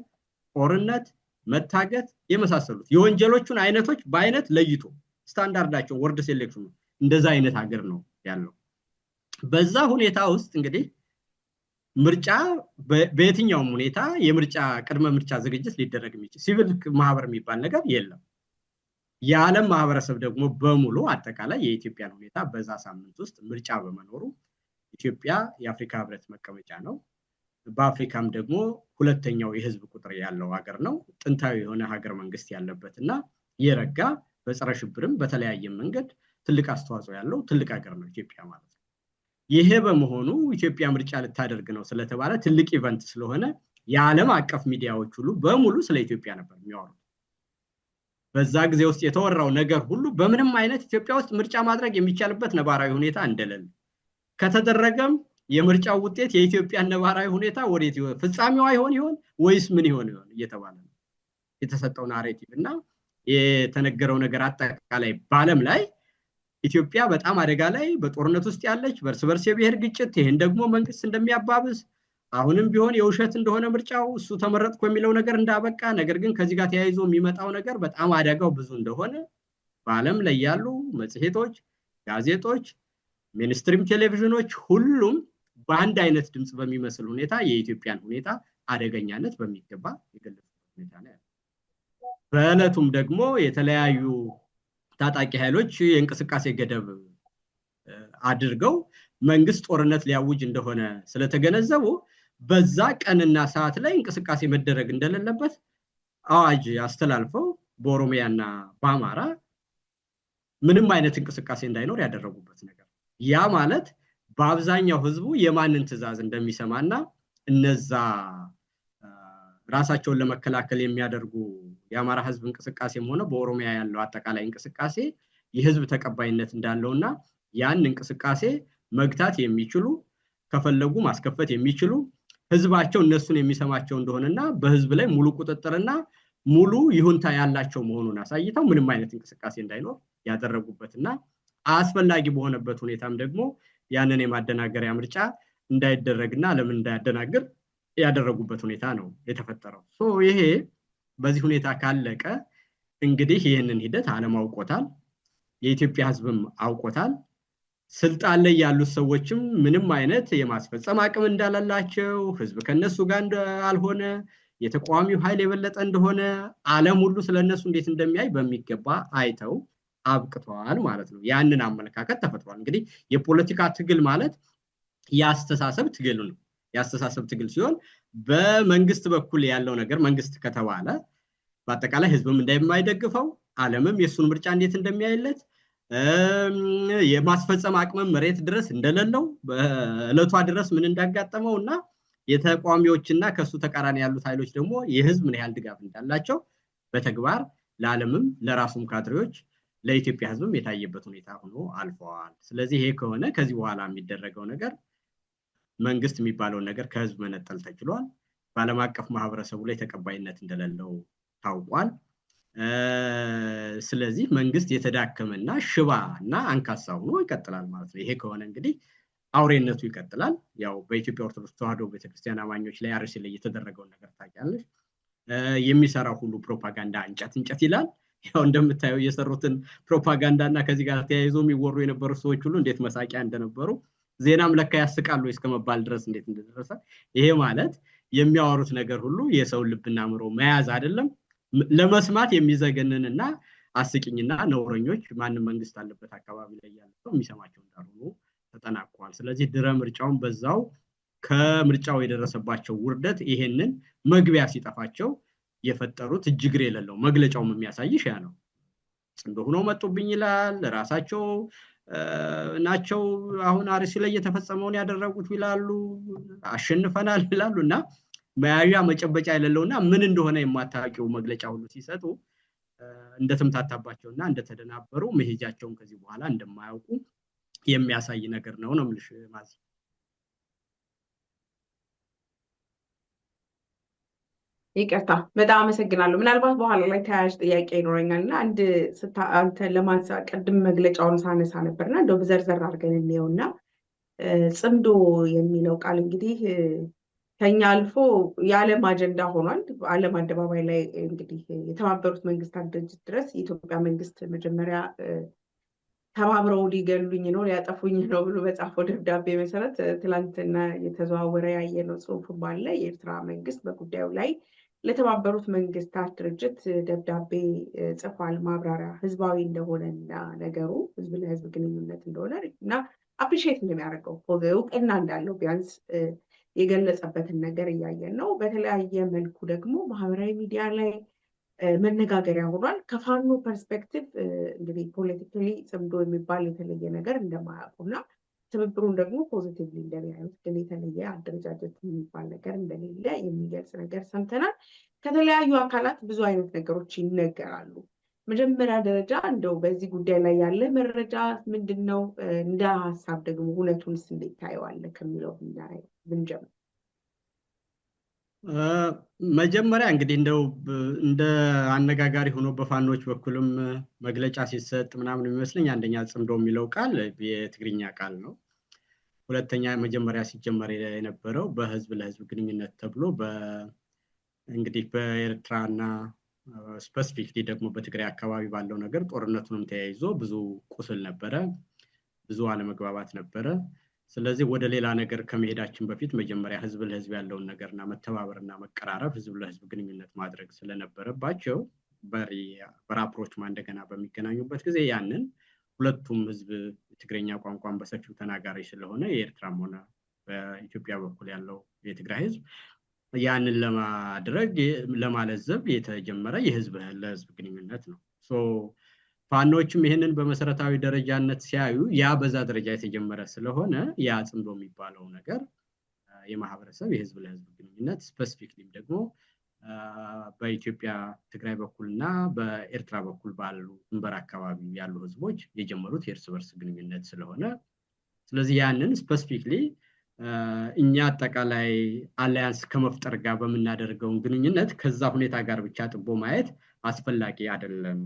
ጦርነት፣ መታገት የመሳሰሉት የወንጀሎቹን አይነቶች በአይነት ለይቶ ስታንዳርዳቸው ወርድ ሴሌክሽኑ እንደዛ አይነት ሀገር ነው ያለው። በዛ ሁኔታ ውስጥ እንግዲህ ምርጫ በየትኛውም ሁኔታ የምርጫ ቅድመ ምርጫ ዝግጅት ሊደረግ የሚችል ሲቪል ማህበር የሚባል ነገር የለም። የዓለም ማህበረሰብ ደግሞ በሙሉ አጠቃላይ የኢትዮጵያን ሁኔታ በዛ ሳምንት ውስጥ ምርጫ በመኖሩ ኢትዮጵያ የአፍሪካ ህብረት መቀመጫ ነው። በአፍሪካም ደግሞ ሁለተኛው የህዝብ ቁጥር ያለው ሀገር ነው። ጥንታዊ የሆነ ሀገር መንግስት ያለበትና የረጋ በጸረ ሽብርም በተለያየ መንገድ ትልቅ አስተዋጽኦ ያለው ትልቅ ሀገር ነው ኢትዮጵያ ማለት ነው። ይሄ በመሆኑ ኢትዮጵያ ምርጫ ልታደርግ ነው ስለተባለ ትልቅ ኢቨንት ስለሆነ የዓለም አቀፍ ሚዲያዎች ሁሉ በሙሉ ስለ ኢትዮጵያ ነበር የሚያወሩት። በዛ ጊዜ ውስጥ የተወራው ነገር ሁሉ በምንም አይነት ኢትዮጵያ ውስጥ ምርጫ ማድረግ የሚቻልበት ነባራዊ ሁኔታ እንደሌለ ከተደረገም የምርጫው ውጤት የኢትዮጵያ ነባራዊ ሁኔታ ወዴት ይሆን ፍጻሜው አይሆን ይሆን ወይስ ምን ይሆን እየተባለ ነው የተሰጠው ናሬቲቭ እና የተነገረው ነገር አጠቃላይ በዓለም ላይ ኢትዮጵያ በጣም አደጋ ላይ በጦርነት ውስጥ ያለች በርስ በርስ የብሔር ግጭት ይሄን ደግሞ መንግስት እንደሚያባብስ አሁንም ቢሆን የውሸት እንደሆነ ምርጫው እሱ ተመረጥኩ የሚለው ነገር እንዳበቃ ነገር ግን ከዚህ ጋር ተያይዞ የሚመጣው ነገር በጣም አደጋው ብዙ እንደሆነ በዓለም ላይ ያሉ መጽሔቶች፣ ጋዜጦች፣ ሚኒስትሪም ቴሌቪዥኖች ሁሉም በአንድ አይነት ድምጽ በሚመስል ሁኔታ የኢትዮጵያን ሁኔታ አደገኛነት በሚገባ የገለጹበት ሁኔታ ነው ያለው። በእለቱም ደግሞ የተለያዩ ታጣቂ ኃይሎች የእንቅስቃሴ ገደብ አድርገው መንግስት ጦርነት ሊያውጅ እንደሆነ ስለተገነዘቡ በዛ ቀንና ሰዓት ላይ እንቅስቃሴ መደረግ እንደሌለበት አዋጅ አስተላልፈው በኦሮሚያና በአማራ ምንም አይነት እንቅስቃሴ እንዳይኖር ያደረጉበት ነገር ያ ማለት በአብዛኛው ህዝቡ የማንን ትዕዛዝ እንደሚሰማና እነዛ ራሳቸውን ለመከላከል የሚያደርጉ የአማራ ህዝብ እንቅስቃሴም ሆነ በኦሮሚያ ያለው አጠቃላይ እንቅስቃሴ የህዝብ ተቀባይነት እንዳለውና ያን እንቅስቃሴ መግታት የሚችሉ ከፈለጉ ማስከፈት የሚችሉ ህዝባቸው እነሱን የሚሰማቸው እንደሆነና በህዝብ ላይ ሙሉ ቁጥጥርና ሙሉ ይሁንታ ያላቸው መሆኑን አሳይተው ምንም አይነት እንቅስቃሴ እንዳይኖር ያደረጉበትና አስፈላጊ በሆነበት ሁኔታም ደግሞ ያንን የማደናገሪያ ምርጫ እንዳይደረግና ለምን እንዳያደናግር ያደረጉበት ሁኔታ ነው የተፈጠረው። ይሄ በዚህ ሁኔታ ካለቀ እንግዲህ ይህንን ሂደት ዓለም አውቆታል፣ የኢትዮጵያ ህዝብም አውቆታል። ስልጣን ላይ ያሉት ሰዎችም ምንም አይነት የማስፈጸም አቅም እንዳላላቸው ህዝብ ከነሱ ጋር እንዳልሆነ የተቋሚው ኃይል የበለጠ እንደሆነ ዓለም ሁሉ ስለነሱ እንዴት እንደሚያይ በሚገባ አይተው አብቅተዋል ማለት ነው። ያንን አመለካከት ተፈጥሯል። እንግዲህ የፖለቲካ ትግል ማለት ያስተሳሰብ ትግል ነው። ያስተሳሰብ ትግል ሲሆን በመንግስት በኩል ያለው ነገር መንግስት ከተባለ በአጠቃላይ ህዝብም እንደማይደግፈው ዓለምም የሱን ምርጫ እንዴት እንደሚያይለት የማስፈጸም አቅም መሬት ድረስ እንደሌለው በእለቷ ድረስ ምን እንዳጋጠመውና የተቋሚዎችና ከሱ ተቃራኒ ያሉት ኃይሎች ደግሞ የህዝብ ምን ያህል ድጋፍ እንዳላቸው በተግባር ለዓለምም ለራሱም ካድሬዎች ለኢትዮጵያ ህዝብም የታየበት ሁኔታ ሆኖ አልፈዋል። ስለዚህ ይሄ ከሆነ ከዚህ በኋላ የሚደረገው ነገር መንግስት የሚባለው ነገር ከህዝብ መነጠል ተችሏል። በዓለም አቀፍ ማህበረሰቡ ላይ ተቀባይነት እንደሌለው ታውቋል። ስለዚህ መንግስት የተዳከመና ሽባና አንካሳ ሆኖ ይቀጥላል ማለት ነው። ይሄ ከሆነ እንግዲህ አውሬነቱ ይቀጥላል። ያው በኢትዮጵያ ኦርቶዶክስ ተዋሕዶ ቤተክርስቲያን አማኞች ላይ አርሲ ላይ የተደረገው ነገር ታውቂያለሽ። የሚሰራው ሁሉ ፕሮፓጋንዳ እንጨት ይላል። ያው እንደምታየው የሰሩትን ፕሮፓጋንዳና ከዚህ ጋር ተያይዞ የሚወሩ የነበሩ ሰዎች ሁሉ እንዴት መሳቂያ እንደነበሩ ዜናም ለካ ያስቃሉ እስከመባል ድረስ እንዴት እንደደረሰ ይሄ ማለት የሚያወሩት ነገር ሁሉ የሰው ልብና አእምሮ መያዝ አይደለም ለመስማት የሚዘገንንና አስቂኝና ነውረኞች ማንም መንግስት አለበት አካባቢ ላይ ያለው የሚሰማቸው እንዳልሆኑ ተጠናቋል። ስለዚህ ድረ ምርጫውን በዛው ከምርጫው የደረሰባቸው ውርደት ይሄንን መግቢያ ሲጠፋቸው የፈጠሩት እጅግር የሌለው መግለጫውም የሚያሳይሽ ያ ነው። ጽንዶ ሆኖ መጡብኝ ይላል ራሳቸው ናቸው አሁን አርሲ ላይ የተፈጸመውን ያደረጉት ይላሉ አሸንፈናል ይላሉና መያዣ መጨበጫ የሌለውና ምን እንደሆነ የማታውቂው መግለጫ ሁሉ ሲሰጡ እንደተምታታባቸውና እንደተደናበሩ መሄጃቸውን ከዚህ በኋላ እንደማያውቁ የሚያሳይ ነገር ነው ምልሽ ማዚ። ይቅርታ በጣም አመሰግናለሁ። ምናልባት በኋላ ላይ ተያያዥ ጥያቄ ይኖረኛልና አንተ ለማንሳት ቅድም መግለጫውን ሳነሳ ነበርና እንደው በዘርዘር አድርገን እንየውና ጽምዶ የሚለው ቃል እንግዲህ ከኛ አልፎ የዓለም አጀንዳ ሆኗል። በዓለም አደባባይ ላይ እንግዲህ የተባበሩት መንግስታት ድርጅት ድረስ የኢትዮጵያ መንግስት መጀመሪያ ተባብረው ሊገሉኝ ነው ሊያጠፉኝ ነው ብሎ በጻፈው ደብዳቤ መሰረት ትላንትና የተዘዋወረ ያየነው ጽሁፍ ባለ የኤርትራ መንግስት በጉዳዩ ላይ ለተባበሩት መንግስታት ድርጅት ደብዳቤ ጽፏል። ማብራሪያ ህዝባዊ እንደሆነና ነገሩ ህዝብ ለህዝብ ግንኙነት እንደሆነ እና አፕሪሺየት እንደሚያደርገው እውቅና እንዳለው ቢያንስ የገለጸበትን ነገር እያየን ነው። በተለያየ መልኩ ደግሞ ማህበራዊ ሚዲያ ላይ መነጋገሪያ ሆኗል። ከፋኖ ፐርስፔክቲቭ እንግዲህ ፖለቲካሊ ጽምዶ የሚባል የተለየ ነገር እንደማያውቁና ትብብሩን ደግሞ ፖዚቲቭሊ እንደሚያዩት ግን የተለየ አደረጃጀት የሚባል ነገር እንደሌለ የሚገልጽ ነገር ሰምተናል። ከተለያዩ አካላት ብዙ አይነት ነገሮች ይነገራሉ። መጀመሪያ ደረጃ እንደው በዚህ ጉዳይ ላይ ያለ መረጃ ምንድነው? እንደ ሀሳብ ደግሞ እውነቱንስ እንዴት ታየዋለህ ከሚለው ብንጀምር። መጀመሪያ እንግዲህ እንደው እንደ አነጋጋሪ ሆኖ በፋኖች በኩልም መግለጫ ሲሰጥ ምናምን የሚመስለኝ አንደኛ ጽምዶ የሚለው ቃል የትግርኛ ቃል ነው። ሁለተኛ መጀመሪያ ሲጀመር የነበረው በህዝብ ለህዝብ ግንኙነት ተብሎ እንግዲህ በኤርትራና ስፔሲፊክሊ ደግሞ በትግራይ አካባቢ ባለው ነገር ጦርነቱንም ተያይዞ ብዙ ቁስል ነበረ፣ ብዙ አለመግባባት ነበረ። ስለዚህ ወደ ሌላ ነገር ከመሄዳችን በፊት መጀመሪያ ህዝብ ለህዝብ ያለውን ነገርና መተባበርና መቀራረብ ህዝብ ለህዝብ ግንኙነት ማድረግ ስለነበረባቸው በራፕሮች እንደገና በሚገናኙበት ጊዜ ያንን ሁለቱም ህዝብ ትግረኛ ቋንቋን በሰፊው ተናጋሪ ስለሆነ የኤርትራም ሆነ በኢትዮጵያ በኩል ያለው የትግራይ ህዝብ ያንን ለማድረግ ለማለዘብ የተጀመረ የህዝብ ለህዝብ ግንኙነት ነው። ፋኖችም ይሄንን በመሰረታዊ ደረጃነት ሲያዩ ያ በዛ ደረጃ የተጀመረ ስለሆነ ያ ጽምዶ የሚባለው ነገር የማህበረሰብ የህዝብ ለህዝብ ግንኙነት ስፔሲፊክሊ ደግሞ በኢትዮጵያ ትግራይ በኩልና በኤርትራ በኩል ባሉ ድንበር አካባቢ ያሉ ህዝቦች የጀመሩት የእርስ በርስ ግንኙነት ስለሆነ ስለዚህ ያንን ስፔሲፊክሊ እኛ አጠቃላይ አላያንስ ከመፍጠር ጋር በመናደርገው ግንኙነት ከዛ ሁኔታ ጋር ብቻ ጥቦ ማየት አስፈላጊ አይደለም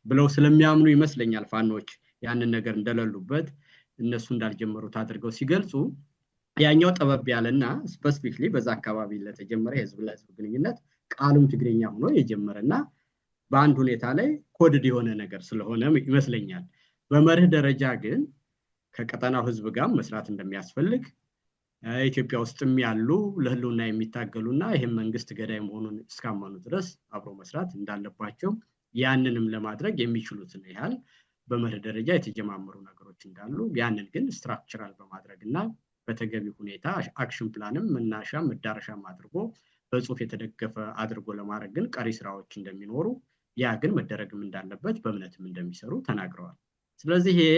ብለው ስለሚያምኑ ይመስለኛል ፋኖች ያንን ነገር እንደሌሉበት እነሱ እንዳልጀመሩት አድርገው ሲገልጹ ያኛው ጠበብ ያለና ስፔሲፊክሊ በዛ አካባቢ ለተጀመረ የህዝብ ለህዝብ ግንኙነት ቃሉም ትግረኛ ሆኖ የጀመረና በአንድ ሁኔታ ላይ ኮድድ የሆነ ነገር ስለሆነ ይመስለኛል። በመርህ ደረጃ ግን ከቀጠናው ህዝብ ጋር መስራት እንደሚያስፈልግ ኢትዮጵያ ውስጥም ያሉ ለህልውና የሚታገሉና ይሄን መንግስት ገዳይ መሆኑን እስካመኑ ድረስ አብሮ መስራት እንዳለባቸው ያንንም ለማድረግ የሚችሉትን ያህል በመርህ ደረጃ የተጀማመሩ ነገሮች እንዳሉ ያንን ግን ስትራክቸራል በማድረግና በተገቢ ሁኔታ አክሽን ፕላንም መናሻም መዳረሻም አድርጎ በጽሁፍ የተደገፈ አድርጎ ለማድረግ ግን ቀሪ ስራዎች እንደሚኖሩ ያ ግን መደረግም እንዳለበት በእምነትም እንደሚሰሩ ተናግረዋል። ስለዚህ ይሄ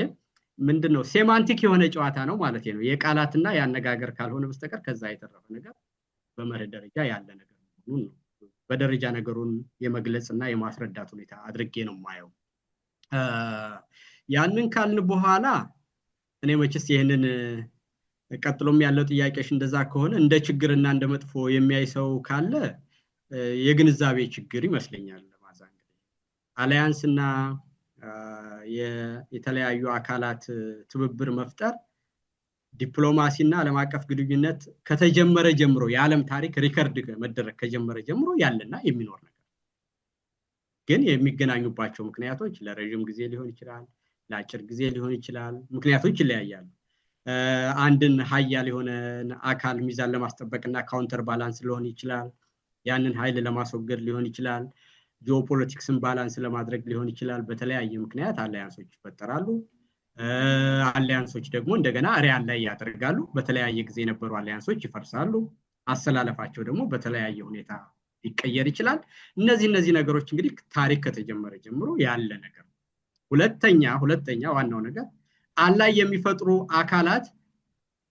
ምንድነው ሴማንቲክ የሆነ ጨዋታ ነው ማለት ነው። የቃላትና ያነጋገር ካልሆነ በስተቀር ከዛ የተረፈ ነገር በመርህ ደረጃ ያለ ነገር ነው። በደረጃ ነገሩን የመግለጽና የማስረዳት ሁኔታ አድርጌ ነው ማየው። ያንን ካልን በኋላ እኔ መቼስ ይሄንን ቀጥሎም ያለው ጥያቄሽ እንደዛ ከሆነ እንደ ችግርና እንደ መጥፎ የሚያይ ሰው ካለ የግንዛቤ ችግር ይመስለኛል። ማዛንግ አላያንስና የተለያዩ አካላት ትብብር መፍጠር ዲፕሎማሲና ዓለም አቀፍ ግንኙነት ከተጀመረ ጀምሮ የዓለም ታሪክ ሪከርድ መደረግ ከጀመረ ጀምሮ ያለና የሚኖር ነገር ግን የሚገናኙባቸው ምክንያቶች ለረጅም ጊዜ ሊሆን ይችላል፣ ለአጭር ጊዜ ሊሆን ይችላል። ምክንያቶች ይለያያሉ። አንድን ኃያል የሆነ አካል ሚዛን ለማስጠበቅና ካውንተር ባላንስ ሊሆን ይችላል። ያንን ኃይል ለማስወገድ ሊሆን ይችላል። ጂኦፖለቲክስን ባላንስ ለማድረግ ሊሆን ይችላል። በተለያየ ምክንያት አላያንሶች ይፈጠራሉ። አላያንሶች ደግሞ እንደገና ሪያል ላይ ያደርጋሉ። በተለያየ ጊዜ የነበሩ አላያንሶች ይፈርሳሉ። አሰላለፋቸው ደግሞ በተለያየ ሁኔታ ሊቀየር ይችላል። እነዚህ ነገሮች እንግዲህ ታሪክ ከተጀመረ ጀምሮ ያለ ነገር። ሁለተኛ ዋናው ነገር አላይ የሚፈጥሩ አካላት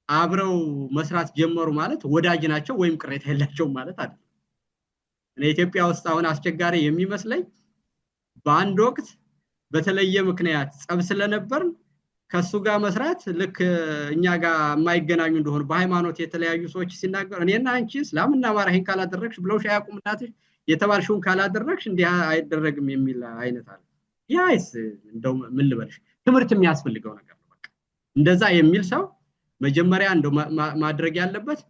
አብረው መስራት ጀመሩ ማለት ወዳጅ ናቸው ወይም ቅሬታ የላቸውም ማለት አይደለም። ኢትዮጵያ ውስጥ አሁን አስቸጋሪ የሚመስለኝ በአንድ ወቅት በተለየ ምክንያት ጸብ ስለነበር ከሱ ጋር መስራት ልክ እኛ ጋር የማይገናኙ እንደሆነ በሃይማኖት የተለያዩ ሰዎች ሲናገሩ እኔና አንቺ እስላምና አማራ ይሄን ካላደረግሽ ብለውሽ አያውቁም እናትሽ የተባልሽውን ካላደረግሽ እንዲህ አይደረግም የሚል አይነት አለ። ያይስ እንደው ምን ልበልሽ ትምህርት የሚያስፈልገው ነገር ነው። በቃ እንደዛ የሚል ሰው መጀመሪያ እንደው ማድረግ ያለበት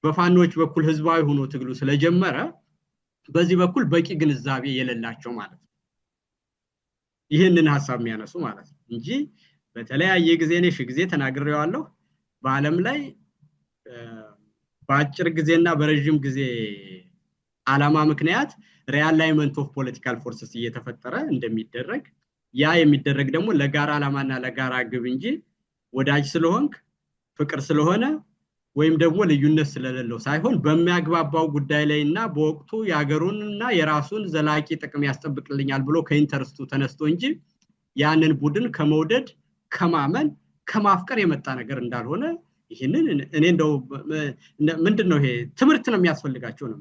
በፋኖች በኩል ህዝባዊ ሆኖ ትግሉ ስለጀመረ በዚህ በኩል በቂ ግንዛቤ የሌላቸው ማለት ነው። ይሄንን ሐሳብ የሚያነሱ ማለት ነው እንጂ በተለያየ ጊዜ ነሽ ጊዜ ተናግሬዋለሁ። በአለም ላይ በአጭር ጊዜና በረጅም ጊዜ ዓላማ ምክንያት ሪአላይመንት ኦፍ ፖለቲካል ፎርስስ እየተፈጠረ እንደሚደረግ ያ የሚደረግ ደግሞ ለጋራ ዓላማና ለጋራ ግብ እንጂ ወዳጅ ስለሆንክ ፍቅር ስለሆነ ወይም ደግሞ ልዩነት ስለሌለው ሳይሆን በሚያግባባው ጉዳይ ላይና በወቅቱ ያገሩንና የራሱን ዘላቂ ጥቅም ያስጠብቅልኛል ብሎ ከኢንተረስቱ ተነስቶ እንጂ ያንን ቡድን ከመውደድ ከማመን ከማፍቀር የመጣ ነገር እንዳልሆነ ይሄንን እኔ እንደው ምንድነው ይሄ ትምህርት ነው የሚያስፈልጋቸው ነው።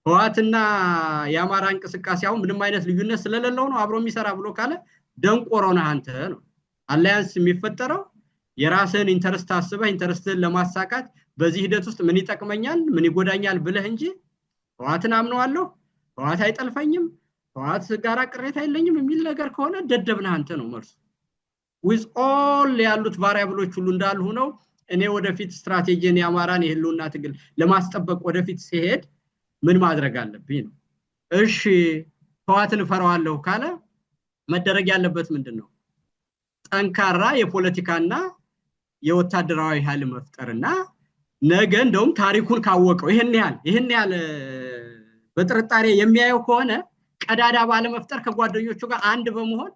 ህዋትና የአማራ እንቅስቃሴው ምንም አይነት ልዩነት ስለሌለው ነው አብሮ የሚሰራ ብሎ ካለ ደንቆሮ ነህ አንተ ነው። አላያንስ የሚፈጠረው የራስህን ኢንተረስት አስበህ ኢንተረስትን ለማሳካት በዚህ ሂደት ውስጥ ምን ይጠቅመኛል ምን ይጎዳኛል ብለህ እንጂ ህዋትን አምነዋለሁ ህዋት አይጠልፈኝም ህዋት ጋራ ቅሬታ የለኝም የሚል ነገር ከሆነ ደደብነህ አንተ ነው መልሱ። with all ያሉት ቫሪያብሎች ሁሉ እንዳሉ ሆነው እኔ ወደፊት ስትራቴጂን ያማራን የህልውና ትግል ለማስጠበቅ ወደፊት ሲሄድ ምን ማድረግ አለብኝ ነው። እሺ ህዋትን ፈራዋለሁ ካለ መደረግ ያለበት ምንድነው? ጠንካራ የፖለቲካና የወታደራዊ ኃይል መፍጠርና ነገ እንደውም ታሪኩን ካወቀው ይሄን ያህል በጥርጣሬ የሚያየው ከሆነ ቀዳዳ ባለ መፍጠር ከጓደኞቹ ጋር አንድ በመሆን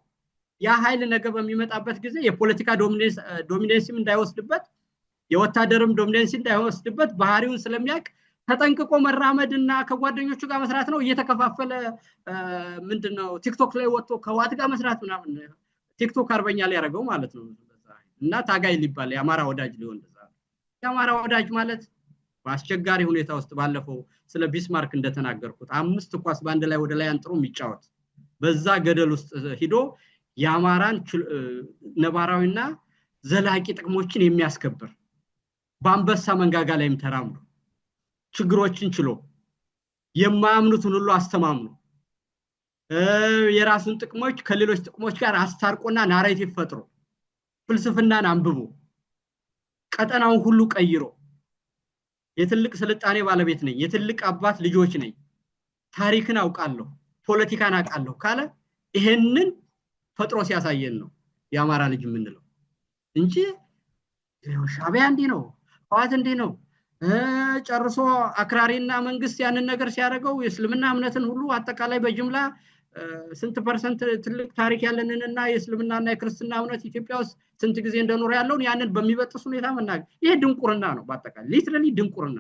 ያ ኃይል ነገ በሚመጣበት ጊዜ የፖለቲካ ዶሚኔንሲም እንዳይወስድበት የወታደርም ዶሚኔንሲ እንዳይወስድበት ባህሪውን ስለሚያቅ ተጠንቅቆ መራመድና ከጓደኞቹ ጋር መስራት ነው። እየተከፋፈለ ምንድነው ቲክቶክ ላይ ወጥቶ ከዋት ጋር መስራት ምናምን ቲክቶክ አርበኛ ላይ ያደርገው ማለት ነው። እና ታጋይ ሊባል የአማራ ወዳጅ ሊሆን እንደዛ የአማራ ወዳጅ ማለት በአስቸጋሪ ሁኔታ ውስጥ ባለፈው ስለ ቢስማርክ እንደተናገርኩት 5 ኳስ ባንድ ላይ ወደ ላይ አንጥሮ የሚጫወት በዛ ገደል ውስጥ ሂዶ የአማራን ነባራዊና ዘላቂ ጥቅሞችን የሚያስከብር በአንበሳ መንጋጋ ላይም ተራምዶ ችግሮችን ችሎ የማያምኑትን ሁሉ አስተማምኖ የራሱን ጥቅሞች ከሌሎች ጥቅሞች ጋር አስታርቆና ናሬቲቭ ፈጥሮ ፍልስፍናን አንብቦ ቀጠናውን ሁሉ ቀይሮ የትልቅ ስልጣኔ ባለቤት ነኝ የትልቅ አባት ልጆች ነኝ ታሪክን አውቃለሁ ፖለቲካን አውቃለሁ ካለ ይሄንን ፈጥሮ ሲያሳየን ነው የአማራ ልጅ የምንለው እንጂ ሻዕቢያ እንዲህ ነው ህወሓት እንዲህ ነው ጨርሶ አክራሪና መንግስት ያንን ነገር ሲያደርገው የእስልምና እምነትን ሁሉ አጠቃላይ በጅምላ ስንት ፐርሰንት ትልቅ ታሪክ ያለንንና የእስልምናና የክርስትና እምነት ኢትዮጵያ ውስጥ ስንት ጊዜ እንደኖረ ያለውን ያንን በሚበጥስ ሁኔታ መናገር ይሄ ድንቁርና ነው በአጠቃላይ ሊትራሊ ድንቁርና።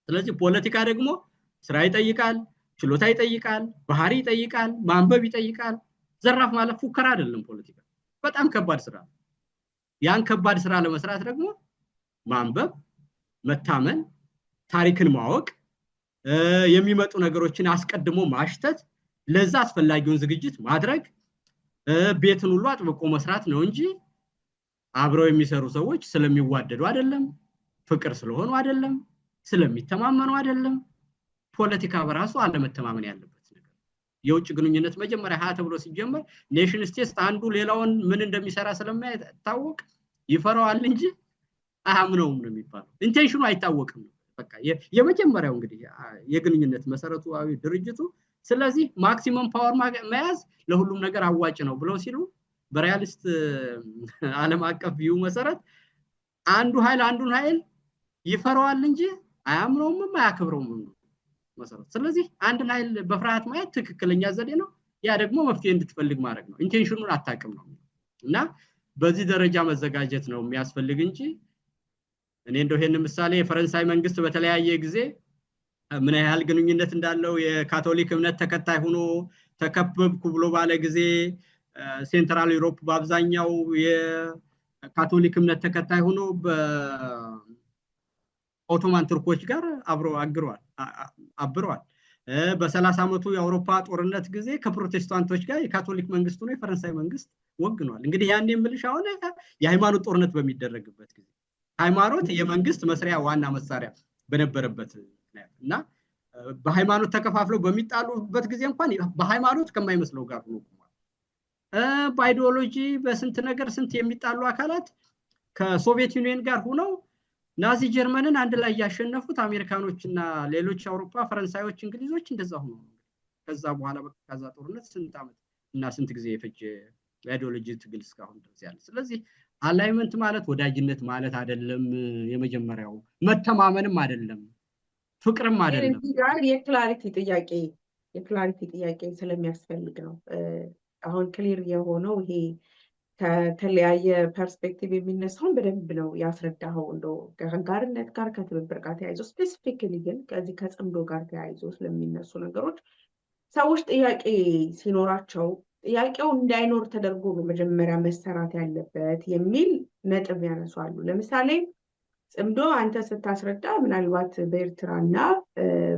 ስለዚህ ፖለቲካ ደግሞ ስራ ይጠይቃል ችሎታ ይጠይቃል ባህሪ ይጠይቃል ማንበብ ይጠይቃል። ዘራፍ ማለት ፉከራ አይደለም ፖለቲካ በጣም ከባድ ስራ። ያን ከባድ ስራ ለመስራት ደግሞ ማንበብ መታመን ታሪክን ማወቅ የሚመጡ ነገሮችን አስቀድሞ ማሽተት ለዛ አስፈላጊውን ዝግጅት ማድረግ ቤትን ሁሉ አጥብቆ መስራት ነው እንጂ አብረው የሚሰሩ ሰዎች ስለሚዋደዱ አይደለም ፍቅር ስለሆኑ አይደለም ስለሚተማመኑ አይደለም። ፖለቲካ በራሱ አለመተማመን ያለበት ነገር የውጭ ግንኙነት መጀመሪያ ሀ ተብሎ ሲጀመር ኔሽን ስቴት አንዱ ሌላውን ምን እንደሚሰራ ስለማይታወቅ ይፈራዋል እንጂ አያምነውም ነው የሚባለው። ኢንቴንሽኑ አይታወቅም በቃ የመጀመሪያው እንግዲህ የግንኙነት መሰረታዊ ድርጅቱ ስለዚህ ማክሲመም ፓወር መያዝ ለሁሉም ነገር አዋጭ ነው ብለው ሲሉ በሪያሊስት ዓለም አቀፍ ቪው መሰረት አንዱ ኃይል ይፈራዋል እንጂ አያምነውም አያከብረውም መሰረት። ስለዚህ አንድ ኃይል በፍርሃት ማየት ትክክለኛ ዘዴ ነው። ያ ደግሞ መፍትሄ እንድትፈልግ ማድረግ ነው። ኢንቴንሽኑን አታውቅም ነው እና በዚህ ደረጃ መዘጋጀት ነው የሚያስፈልግ እንጂ እኔ እንደው ይሄን ምሳሌ የፈረንሳይ መንግስት በተለያየ ጊዜ ምን ያህል ግንኙነት እንዳለው የካቶሊክ እምነት ተከታይ ሆኖ ተከበብኩ ብሎ ባለ ጊዜ ሴንትራል ዩሮፕ በአብዛኛው የካቶሊክ እምነት ተከታይ ሆኖ በኦቶማን ቱርኮች ጋር አብረዋል። በ30 ዓመቱ የአውሮፓ ጦርነት ጊዜ ከፕሮቴስታንቶች ጋር የካቶሊክ መንግስት ሆኖ የፈረንሳይ መንግስት ወግኗል። እንግዲህ ያን የምልሽ አሁን የሃይማኖት ጦርነት በሚደረግበት ጊዜ ሃይማኖት የመንግስት መስሪያ ዋና መሳሪያ በነበረበት እና በሃይማኖት ተከፋፍለው በሚጣሉበት ጊዜ እንኳን በሃይማኖት ከማይመስለው ጋር ነው በአይዲዮሎጂ በስንት ነገር ስንት የሚጣሉ አካላት ከሶቪየት ዩኒየን ጋር ሆነው ናዚ ጀርመንን አንድ ላይ ያሸነፉት አሜሪካኖችና ሌሎች አውሮፓ ፈረንሳዮች እንግሊዞች እንደዛ ሆነው ከዛ በኋላ በቃዛ ጦርነት ስንት ዓመት እና ስንት ጊዜ የፈጀ አይዲዮሎጂ ትግል እስካሁን ድረስ ያለ። ስለዚህ አላይመንት ማለት ወዳጅነት ማለት አይደለም። የመጀመሪያው መተማመንም አይደለም ፍቅርም አይደለም። ጋር የክላሪቲ ጥያቄ ስለሚያስፈልግ ነው። አሁን ክሊር የሆነው ይሄ ከተለያየ ፐርስፔክቲቭ የሚነሳውን በደንብ ነው ያስረዳኸው። እንደው ከጋርነት ጋር ከትብብር ጋር ተያይዞ ስፔሲፊካሊ ግን ከዚህ ከጽምዶ ጋር ተያይዞ ስለሚነሱ ነገሮች ሰዎች ጥያቄ ሲኖራቸው ጥያቄው እንዳይኖር ተደርጎ በመጀመሪያ መሰራት ያለበት የሚል ነጥብ ያነሳሉ። ለምሳሌ ጽምዶ አንተ ስታስረዳ ምናልባት በኤርትራና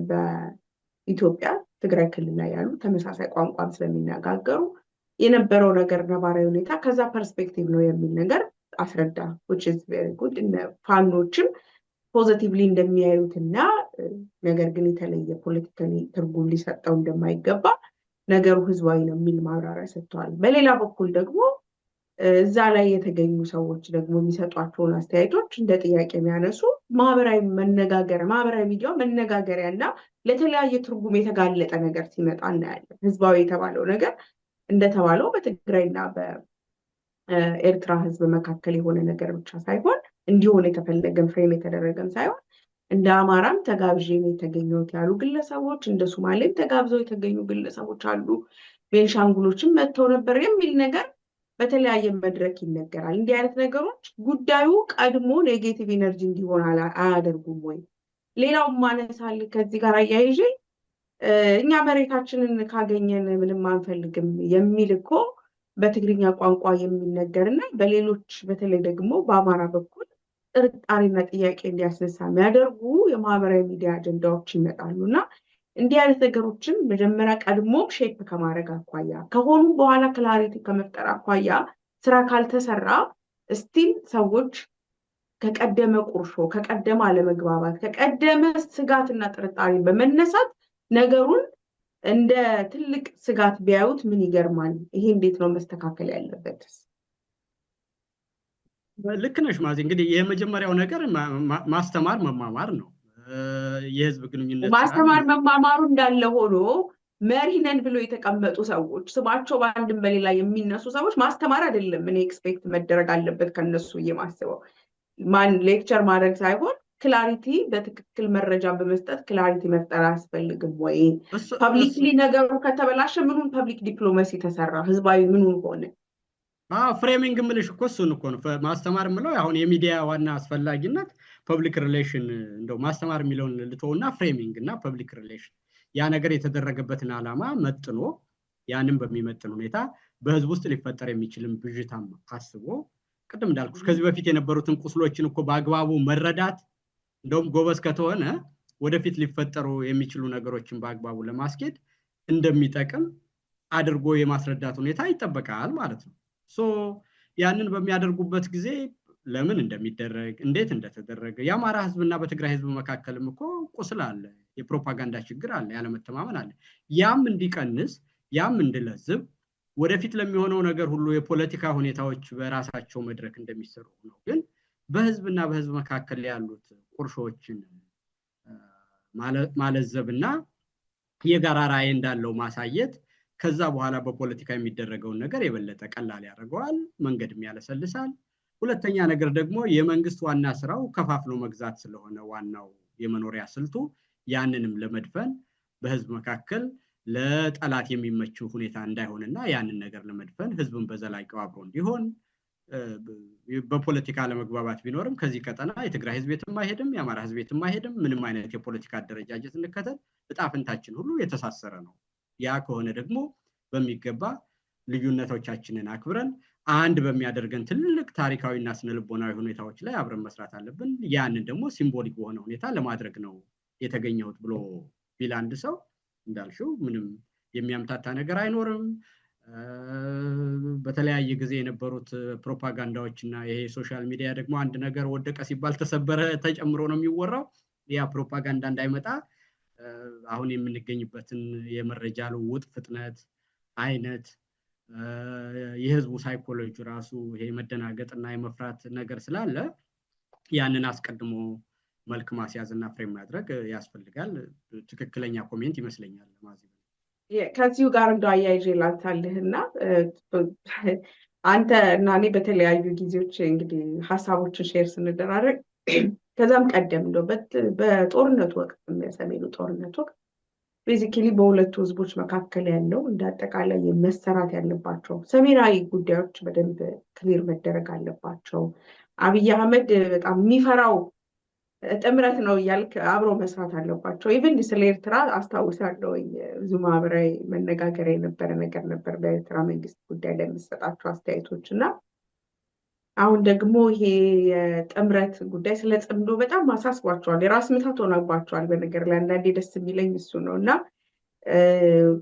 በኢትዮጵያ ትግራይ ክልል ላይ ያሉ ተመሳሳይ ቋንቋም ስለሚነጋገሩ የነበረው ነገር ነባራዊ ሁኔታ ከዛ ፐርስፔክቲቭ ነው የሚል ነገር አስረዳ which is very good ፋኖችም ፖዚቲቭሊ እንደሚያዩትና ነገር ግን የተለየ ፖለቲካሊ ትርጉም ሊሰጠው እንደማይገባ ነገሩ ህዝባዊ ነው የሚል ማብራሪያ ሰጥቷል። በሌላ በኩል ደግሞ እዛ ላይ የተገኙ ሰዎች ደግሞ የሚሰጧቸውን አስተያየቶች እንደ ጥያቄ የሚያነሱ ማህበራዊ ሚዲያው መነጋገሪያና ለተለያየ ትርጉም የተጋለጠ ነገር ሲመጣ እናያለን። ህዝባዊ የተባለው ነገር እንደተባለው በትግራይና በኤርትራ ህዝብ መካከል የሆነ ነገር ብቻ ሳይሆን እንዲሆን የተፈለገም ፍሬም የተደረገም ሳይሆን እንደ አማራም ተጋብዤ ነው የተገኘሁት ያሉ ግለሰቦች፣ እንደ ሶማሌም ተጋብዘው የተገኙ ግለሰቦች አሉ፣ ቤንሻንጉሎችም መጥተው ነበር የሚል ነገር በተለያየ መድረክ ይነገራል። እንዲህ አይነት ነገሮች ጉዳዩ ቀድሞ ኔጌቲቭ ኢነርጂ እንዲሆን አያደርጉም ወይ? ሌላው ማነሳል ከዚህ ጋር አያይዤ እኛ መሬታችንን ካገኘን ምንም አንፈልግም የሚል እኮ በትግርኛ ቋንቋ የሚነገርና በሌሎች በተለይ ደግሞ በአማራ በኩል ጥርጣሬና ጥያቄ እንዲያስነሳ የሚያደርጉ የማህበራዊ ሚዲያ አጀንዳዎች ይመጣሉና እንዲህ አይነት ነገሮችን መጀመሪያ ቀድሞ ሼፕ ከማድረግ አኳያ ከሆኑ በኋላ ክላሪቲ ከመፍጠር አኳያ ስራ ካልተሰራ ስቲል ሰዎች ከቀደመ ቁርሾ፣ ከቀደመ አለመግባባት፣ ከቀደመ ስጋትና ጥርጣሬ በመነሳት ነገሩን እንደ ትልቅ ስጋት ቢያዩት ምን ይገርማል? ይሄ እንዴት ነው መስተካከል ያለበት? ልክ ነሽ ማዚ። እንግዲህ የመጀመሪያው ነገር ማስተማር መማማር ነው። የህዝብ ግንኙነት ማስተማር መማማሩ እንዳለ ሆኖ መሪ ነን ብሎ የተቀመጡ ሰዎች ስማቸው በአንድም በሌላ የሚነሱ ሰዎች ማስተማር አይደለም እኔ ኤክስፔክት መደረግ አለበት ከነሱ የማስበው ማን ሌክቸር ማድረግ ሳይሆን ክላሪቲ በትክክል መረጃ በመስጠት ክላሪቲ መፍጠር አያስፈልግም ወይ? ፐብሊክሊ ነገሩ ከተበላሸ ምኑን ፐብሊክ ዲፕሎማሲ ተሰራ? ህዝባዊ ምኑን ሆነ? ፍሬሚንግ ምልሽ እኮ እሱን እኮ ነው ማስተማር ምለው። አሁን የሚዲያ ዋና አስፈላጊነት ፐብሊክ ሪሌሽን እንደው ማስተማር የሚለውን ልተውና ፍሬሚንግ እና ፐብሊክ ሪሌሽን ያ ነገር የተደረገበትን ዓላማ መጥኖ ያንን በሚመጥን ሁኔታ በህዝብ ውስጥ ሊፈጠር የሚችልን ብዥታም አስቦ ቅድም እንዳልኩሽ ከዚህ በፊት የነበሩትን ቁስሎችን እኮ በአግባቡ መረዳት እንደውም ጎበዝ ከተሆነ ወደፊት ሊፈጠሩ የሚችሉ ነገሮችን በአግባቡ ለማስኬድ እንደሚጠቅም አድርጎ የማስረዳት ሁኔታ ይጠበቃል ማለት ነው። ያንን በሚያደርጉበት ጊዜ ለምን እንደሚደረግ እንዴት እንደተደረገ የአማራ ህዝብና በትግራይ ህዝብ መካከልም እኮ ቁስል አለ፣ የፕሮፓጋንዳ ችግር አለ፣ ያለመተማመን አለ። ያም እንዲቀንስ ያም እንዲለዝብ ወደፊት ለሚሆነው ነገር ሁሉ የፖለቲካ ሁኔታዎች በራሳቸው መድረክ እንደሚሰሩ ነው። ግን በህዝብና በህዝብ መካከል ያሉት ቁርሾችን ማለዘብና የጋራ ራዕይ እንዳለው ማሳየት ከዛ በኋላ በፖለቲካ የሚደረገውን ነገር የበለጠ ቀላል ያደርገዋል፣ መንገድም ያለሰልሳል። ሁለተኛ ነገር ደግሞ የመንግስት ዋና ስራው ከፋፍሎ መግዛት ስለሆነ ዋናው የመኖሪያ ስልቱ ያንንም ለመድፈን በህዝብ መካከል ለጠላት የሚመች ሁኔታ እንዳይሆንና ያንን ነገር ለመድፈን ህዝብን በዘላቂው አብሮ እንዲሆን በፖለቲካ ለመግባባት ቢኖርም ከዚህ ቀጠና የትግራይ ህዝብ የትም አይሄድም፣ የአማራ ህዝብ የትም አይሄድም፣ ምንም አይነት የፖለቲካ አደረጃጀት እንከተል እጣ ፈንታችን ሁሉ የተሳሰረ ነው። ያ ከሆነ ደግሞ በሚገባ ልዩነቶቻችንን አክብረን አንድ በሚያደርገን ትልቅ ታሪካዊና ስነልቦናዊ ሁኔታዎች ላይ አብረን መስራት አለብን። ያንን ደግሞ ሲምቦሊክ በሆነ ሁኔታ ለማድረግ ነው የተገኘሁት ብሎ ቢል አንድ ሰው እንዳልሽው ምንም የሚያምታታ ነገር አይኖርም። በተለያየ ጊዜ የነበሩት ፕሮፓጋንዳዎች እና ይሄ ሶሻል ሚዲያ ደግሞ አንድ ነገር ወደቀ ሲባል ተሰበረ ተጨምሮ ነው የሚወራው። ያ ፕሮፓጋንዳ እንዳይመጣ አሁን የምንገኝበትን የመረጃ ልውውጥ ፍጥነት አይነት የህዝቡ ሳይኮሎጂ ራሱ ይሄ መደናገጥና የመፍራት ነገር ስላለ ያንን አስቀድሞ መልክ ማስያዝና ፍሬም ማድረግ ያስፈልጋል። ትክክለኛ ኮሜንት ይመስለኛል ማዚህ ከዚሁ ጋር እንደው አያይዤ ላንሳልህና አንተ እና እኔ በተለያዩ ጊዜዎች እንግዲህ ሀሳቦችን ሼር ስንደራረግ ከዛም ቀደም እንደው በጦርነቱ ወቅት በሰሜኑ ጦርነት ወቅት ቤዚክሊ በሁለቱ ህዝቦች መካከል ያለው እንደ አጠቃላይ መሰራት ያለባቸው ሰሜናዊ ጉዳዮች በደንብ ክሊር መደረግ አለባቸው። አብይ አህመድ በጣም የሚፈራው ጥምረት ነው እያልክ አብሮ መስራት አለባቸው። ኢቭን ስለ ኤርትራ አስታውሳለሁ ብዙ ማህበራዊ መነጋገሪያ የነበረ ነገር ነበር በኤርትራ መንግስት ጉዳይ ላይ የምሰጣቸው አስተያየቶች እና አሁን ደግሞ ይሄ የጥምረት ጉዳይ ስለ ጽምዶ በጣም አሳስቧቸዋል፣ የራስ ምታት ሆነባቸዋል። በነገር ላይ አንዳንዴ ደስ የሚለኝ እሱ ነው እና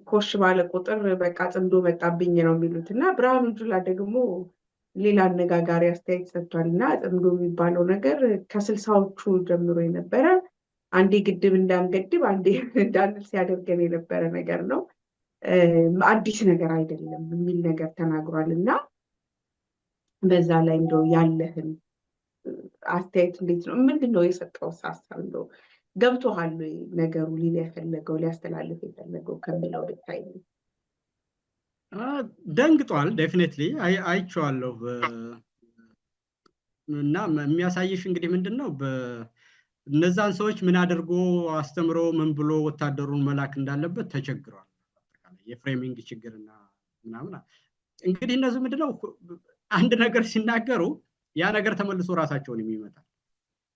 ኮሽ ባለ ቁጥር በቃ ጽምዶ መጣብኝ ነው የሚሉት እና ብርሃኑ ጁላ ደግሞ ሌላ አነጋጋሪ አስተያየት ሰጥቷል እና ጽምዶ የሚባለው ነገር ከ60ዎቹ ጀምሮ የነበረ አንዴ ግድብ እንዳንገድብ አንዴ እንዳንል ሲያደርገን የነበረ ነገር ነው፣ አዲስ ነገር አይደለም የሚል ነገር ተናግሯል እና በዛ ላይ እንደው ያለህን አስተያየት እንዴት ነው? ምንድነው የሰጠው ሀሳብ? እንደው ገብቶሃል ወይ ነገሩ ሊል የፈለገው ሊያስተላልፍ የፈለገው ከሚለው ብታይ? ደንግጧል። ዴፊኒትሊ አይቼዋለሁ እና የሚያሳይሽ እንግዲህ ምንድነው እነዛን ሰዎች ምን አድርጎ አስተምሮ ምን ብሎ ወታደሩን መላክ እንዳለበት ተቸግሯል። የፍሬሚንግ ችግርና ምናምን እንግዲህ እነዚህ ምንድነው አንድ ነገር ሲናገሩ ያ ነገር ተመልሶ ራሳቸውን የሚመጣል።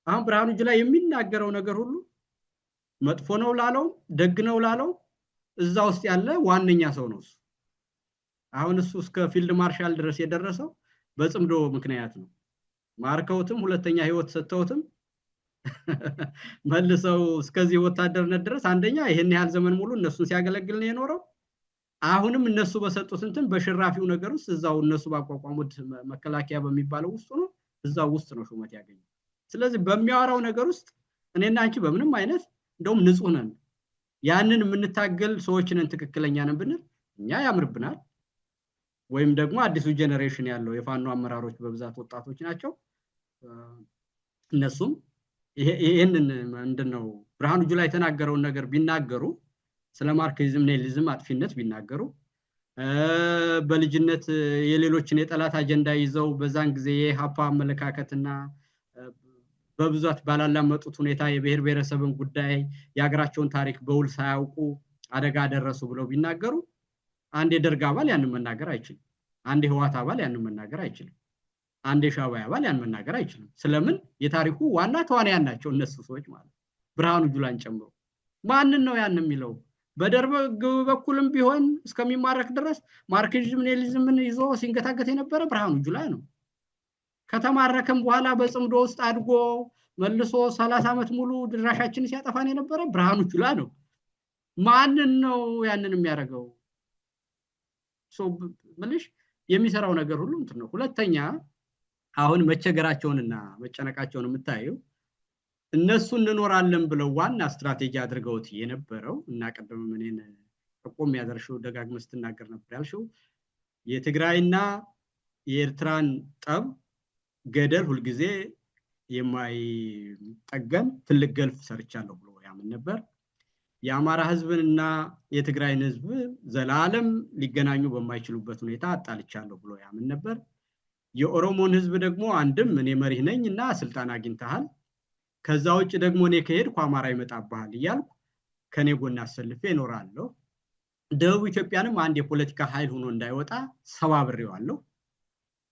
አሁን ብርሃኑ ጁላ የሚናገረው ነገር ሁሉ መጥፎ ነው ላለው ደግ ነው ላለው እዛ ውስጥ ያለ ዋነኛ ሰው ነው እሱ። አሁን እሱ እስከ ፊልድ ማርሻል ድረስ የደረሰው በጽምዶ ምክንያት ነው። ማርከውትም ሁለተኛ ህይወት ሰጥተውትም መልሰው እስከዚህ ወታደርነት ድረስ አንደኛ ይሄን ያህል ዘመን ሙሉ እነሱን ሲያገለግል ነው የኖረው። አሁንም እነሱ በሰጡት እንትን በሽራፊው ነገር ውስጥ እዛው እነሱ ባቋቋሙት መከላከያ በሚባለው ውስጥ ነው፣ እዛው ውስጥ ነው ሹመት ያገኘው። ስለዚህ በሚያወራው ነገር ውስጥ እኔና አንቺ በምንም አይነት እንደውም ንጹህ ነን፣ ያንን የምንታገል ሰዎች ነን፣ ትክክለኛ ነን ብንል እኛ ያምርብናል። ወይም ደግሞ አዲሱ ጄነሬሽን ያለው የፋኖ አመራሮች በብዛት ወጣቶች ናቸው። እነሱም ይሄንን ምንድነው ብርሃኑ ጁላ የተናገረውን ነገር ቢናገሩ ስለ ማርክሲዝም ሌኒኒዝም አጥፊነት ቢናገሩ በልጅነት የሌሎችን የጠላት አጀንዳ ይዘው በዛን ጊዜ የሀፓ አመለካከትና በብዛት ባላላመጡት ሁኔታ የብሔር ብሔረሰብን ጉዳይ የሀገራቸውን ታሪክ በውል ሳያውቁ አደጋ ደረሱ ብለው ቢናገሩ አንድ የደርግ አባል ያንን መናገር አይችልም፣ አንድ የህወሓት አባል ያንን መናገር አይችልም፣ አንድ የሻዕቢያ አባል ያንን መናገር አይችልም። ስለምን የታሪኩ ዋና ተዋናያን ናቸው እነሱ ሰዎች ማለት ብርሃኑ ጁላን ጨምሮ። ማንን ነው ያን የሚለው? በደርግ በኩልም ቢሆን እስከሚማረክ ድረስ ማርክሲዝም ሌኒኒዝምን ይዞ ሲንገታገት የነበረ ብርሃኑ ጁላ ነው። ከተማረከም በኋላ በጽምዶ ውስጥ አድጎ መልሶ 30 ዓመት ሙሉ ድራሻችንን ሲያጠፋን የነበረ ብርሃኑ ጁላ ነው። ማንን ነው ያንን የሚያደርገው? ምንሽ የሚሰራው ነገር ሁሉ እንትን ነው። ሁለተኛ አሁን መቸገራቸውንና መጨነቃቸውን የምታየው እነሱ እንኖራለን ብለው ዋና ስትራቴጂ አድርገውት የነበረው እና ቀደም እኔን ተቆም ያደርሽው ደጋግመህ ስትናገር ነበር ያልሽው የትግራይና የኤርትራን ጠብ ገደል ሁልጊዜ የማይጠገን ትልቅ ገልፍ ሰርቻለሁ ብሎ ያምን ነበር። የአማራ ህዝብንና የትግራይን ህዝብ ዘላለም ሊገናኙ በማይችሉበት ሁኔታ አጣልቻለሁ ብሎ ያምን ነበር። የኦሮሞን ህዝብ ደግሞ አንድም እኔ መሪህ ነኝ እና ስልጣን አግኝተሃል፣ ከዛ ውጭ ደግሞ እኔ ከሄድኩ አማራ ይመጣብሃል እያልኩ ከኔ ጎን አሰልፌ እኖራለሁ። ደቡብ ኢትዮጵያንም አንድ የፖለቲካ ኃይል ሆኖ እንዳይወጣ ሰባብሬዋለሁ።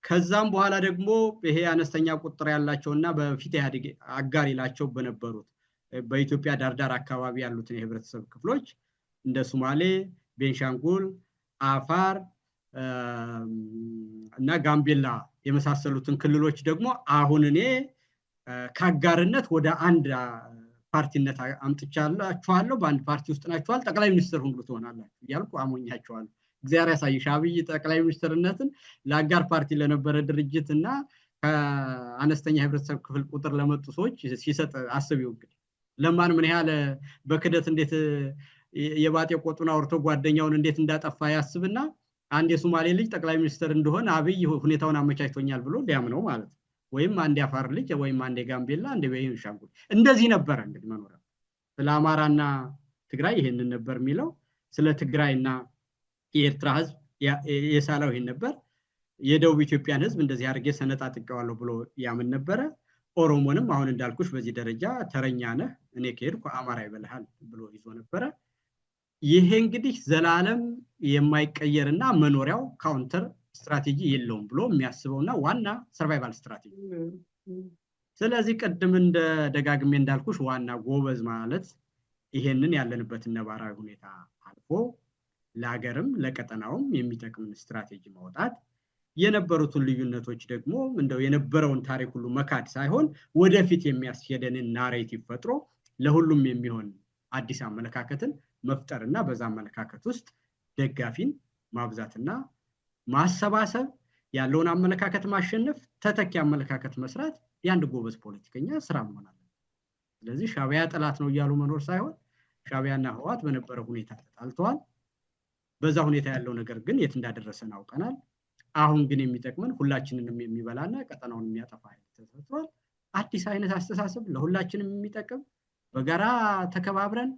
ከዛም በኋላ ደግሞ ይሄ አነስተኛ ቁጥር ያላቸውና በፊት ኢህአዴግ አጋር ይላቸው በነበሩት በኢትዮጵያ ዳርዳር አካባቢ ያሉትን የህብረተሰብ ክፍሎች እንደ ሶማሌ፣ ቤንሻንጉል፣ አፋር እና ጋምቤላ የመሳሰሉትን ክልሎች ደግሞ አሁን እኔ ከአጋርነት ወደ አንድ ፓርቲነት አምጥቻላችኋለሁ፣ በአንድ ፓርቲ ውስጥ ናችኋል፣ ጠቅላይ ሚኒስትር ሁሉ ትሆናላችሁ እያልኩ አሞኛቸዋለሁ። እግዚአብሔር ያሳይሽ፣ አብይ ጠቅላይ ሚኒስትርነትን ለአጋር ፓርቲ ለነበረ ድርጅት እና ከአነስተኛ የህብረተሰብ ክፍል ቁጥር ለመጡ ሰዎች ሲሰጥ አስቢው። እንግዲህ ለማን ምን ያህል በክደት እንዴት የባጤ ቆጡን አውርቶ ጓደኛውን እንዴት እንዳጠፋ ያስብና አንድ የሶማሌ ልጅ ጠቅላይ ሚኒስትር እንደሆነ አብይ ሁኔታውን አመቻችቶኛል ብሎ ሊያምነው ማለት ነው። ወይም አንድ የአፋር ልጅ ወይም አንድ የጋምቤላ አንድ የቤንሻንጉል እንደዚህ ነበር እንግዲህ መኖሪያ። ስለ አማራና ትግራይ ይሄንን ነበር የሚለው። ስለ ትግራይና የኤርትራ ህዝብ የሳለው ይሄን ነበር። የደቡብ ኢትዮጵያን ህዝብ እንደዚህ አድርጌ ሰነጣጥቀዋለሁ ብሎ ያምን ነበረ። ኦሮሞንም አሁን እንዳልኩሽ በዚህ ደረጃ ተረኛ ነህ እኔ ከሄድኩ አማራ ይበልሃል ብሎ ይዞ ነበረ። ይሄ እንግዲህ ዘላለም የማይቀየርና መኖሪያው ካውንተር ስትራቴጂ የለውም ብሎ የሚያስበውና ዋና ሰርቫይቫል ስትራቴጂ። ስለዚህ ቅድም እንደ ደጋግሜ እንዳልኩሽ ዋና ጎበዝ ማለት ይሄንን ያለንበትን ነባራዊ ሁኔታ አልፎ ለሀገርም ለቀጠናውም የሚጠቅም ስትራቴጂ ማውጣት፣ የነበሩትን ልዩነቶች ደግሞ እንደው የነበረውን ታሪክ ሁሉ መካድ ሳይሆን ወደፊት የሚያስሄደንን ናሬቲቭ ፈጥሮ ለሁሉም የሚሆን አዲስ አመለካከትን መፍጠርና በዛ አመለካከት ውስጥ ደጋፊን ማብዛትና ማሰባሰብ፣ ያለውን አመለካከት ማሸነፍ፣ ተተኪ አመለካከት መስራት የአንድ ጎበዝ ፖለቲከኛ ስራ መሆን አለበት። ስለዚህ ሻዕቢያ ጠላት ነው እያሉ መኖር ሳይሆን ሻዕቢያና ህወሓት በነበረ ሁኔታ ተጣልተዋል። በዛ ሁኔታ ያለው ነገር ግን የት እንዳደረሰን አውቀናል። አሁን ግን የሚጠቅመን ሁላችንንም የሚበላና ቀጠናውን የሚያጠፋ ኃይል ተፈጥሯል። አዲስ አይነት አስተሳሰብ ለሁላችንም የሚጠቅም በጋራ ተከባብረን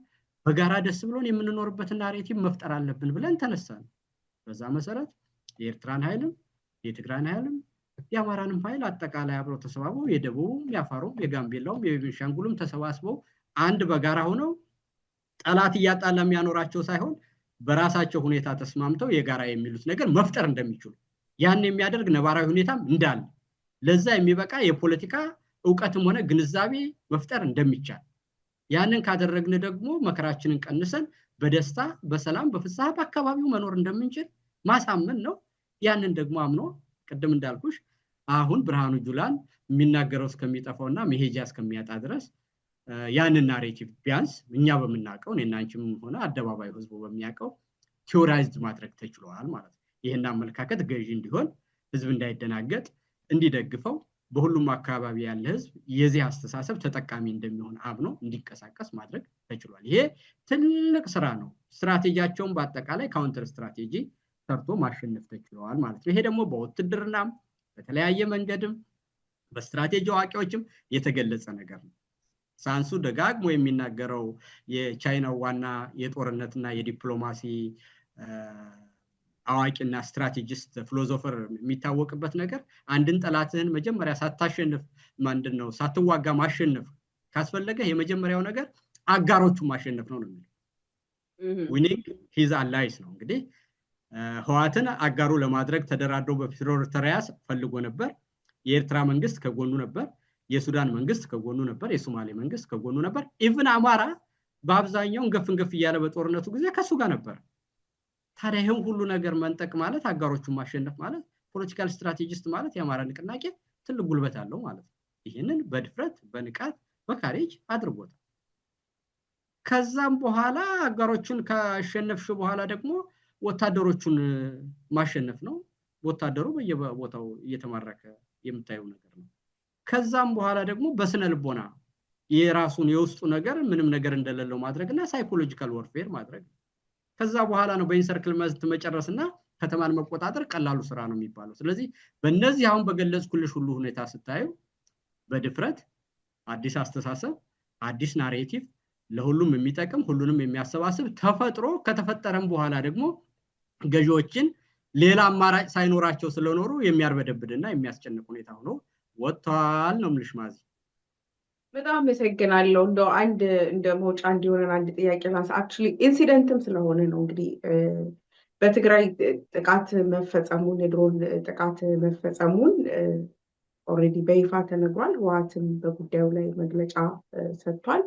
በጋራ ደስ ብሎን የምንኖርበትን ናሬቲቭ መፍጠር አለብን ብለን ተነሳን። በዛ መሰረት የኤርትራን ኃይልም የትግራይን ኃይልም የአማራንም ኃይል አጠቃላይ አብረው ተሰባስበው የደቡብም የአፋሩም የጋምቤላውም የቤንሻንጉልም ተሰባስበው አንድ በጋራ ሆነው ጠላት እያጣላ የሚያኖራቸው ሳይሆን በራሳቸው ሁኔታ ተስማምተው የጋራ የሚሉት ነገር መፍጠር እንደሚችሉ ያን የሚያደርግ ነባራዊ ሁኔታም እንዳለ ለዛ የሚበቃ የፖለቲካ ዕውቀትም ሆነ ግንዛቤ መፍጠር እንደሚቻል ያንን ካደረግን ደግሞ መከራችንን ቀንሰን በደስታ በሰላም በፍስሐ በአካባቢው መኖር እንደምንችል ማሳመን ነው። ያንን ደግሞ አምኖ ቅድም እንዳልኩሽ አሁን ብርሃኑ ጁላን የሚናገረው እስከሚጠፋውና መሄጃ እስከሚያጣ ድረስ ያንን ናሬቲቭ ቢያንስ እኛ በመናቀው እኔና አንቺም ሆነ አደባባይ ህዝቡ በሚያቀው ቲዮራይዝድ ማድረግ ተችሏል ማለት ነው። ይሄን አመለካከት ገዢ እንዲሆን ህዝብ እንዳይደናገጥ እንዲደግፈው በሁሉም አካባቢ ያለ ህዝብ የዚህ አስተሳሰብ ተጠቃሚ እንደሚሆን አምኖ እንዲንቀሳቀስ ማድረግ ተችሏል። ይሄ ትልቅ ስራ ነው። ስትራቴጂያቸውን በአጠቃላይ ካውንተር ስትራቴጂ ሰርቶ ማሸነፍ ተችሏል ማለት ነው። ይሄ ደግሞ በውትድርናም በተለያየ መንገድም በስትራቴጂ አዋቂዎችም የተገለጸ ነገር ነው። ሳንሱ ደጋግሞ የሚናገረው የቻይናው ዋና የጦርነትና የዲፕሎማሲ አዋቂና ስትራቴጂስት ፊሎሶፈር የሚታወቅበት ነገር አንድን ጠላትህን መጀመሪያ ሳታሸንፍ ማንድነው ሳትዋጋ ማሸነፍ ካስፈለገ የመጀመሪያው ነገር አጋሮቹን ማሸነፍ ነው ነው የሚለው ዊኒንግ ሂዝ አላይስ ነው። እንግዲህ ህወሓትን አጋሩ ለማድረግ ተደራድሮ በፕሪቶሪያስ ፈልጎ ነበር። የኤርትራ መንግስት ከጎኑ ነበር፣ የሱዳን መንግስት ከጎኑ ነበር፣ የሶማሌ መንግስት ከጎኑ ነበር። ኢቭን አማራ በአብዛኛው ገፍንገፍ እያለ በጦርነቱ ጊዜ ከሱ ጋር ነበር። ታዲያ ይሄን ሁሉ ነገር መንጠቅ ማለት አጋሮቹን ማሸነፍ ማለት ፖለቲካል ስትራቴጂስት ማለት የአማራ ንቅናቄ ትልቅ ጉልበት አለው ማለት ነው። ይሄንን በድፍረት በንቃት በካሬጅ አድርጎታል። ከዛም በኋላ አጋሮቹን ካሸነፍሽ በኋላ ደግሞ ወታደሮቹን ማሸነፍ ነው። ወታደሩ በየቦታው እየተማረከ የምታየው ነገር ነው። ከዛም በኋላ ደግሞ በስነ ልቦና የራሱን የውስጡ ነገር ምንም ነገር እንደሌለው ማድረግና ሳይኮሎጂካል ወርፌር ማድረግ። ከዛ በኋላ ነው በኢንሰርክል መጨረስና ከተማን መቆጣጠር ቀላሉ ስራ ነው የሚባለው። ስለዚህ በእነዚህ አሁን በገለጽኩልሽ ሁሉ ሁኔታ ስታዩ በድፍረት አዲስ አስተሳሰብ፣ አዲስ ናሬቲቭ፣ ለሁሉም የሚጠቅም ሁሉንም የሚያሰባስብ ተፈጥሮ ከተፈጠረም በኋላ ደግሞ ገዢዎችን ሌላ አማራጭ ሳይኖራቸው ስለኖሩ የሚያርበደብድና የሚያስጨንቅ ሁኔታ ሆኖ ወጥቷል ነው የምልሽ ማዚ። በጣም አመሰግናለሁ። እንደው አንድ እንደ መውጫ እንዲሆነን አንድ ጥያቄ ላንሳ። አክቹዋሊ ኢንሲደንትም ስለሆነ ነው እንግዲህ በትግራይ ጥቃት መፈጸሙን የድሮን ጥቃት መፈጸሙን ኦልሬዲ በይፋ ተነግሯል። ህወሓትም በጉዳዩ ላይ መግለጫ ሰጥቷል።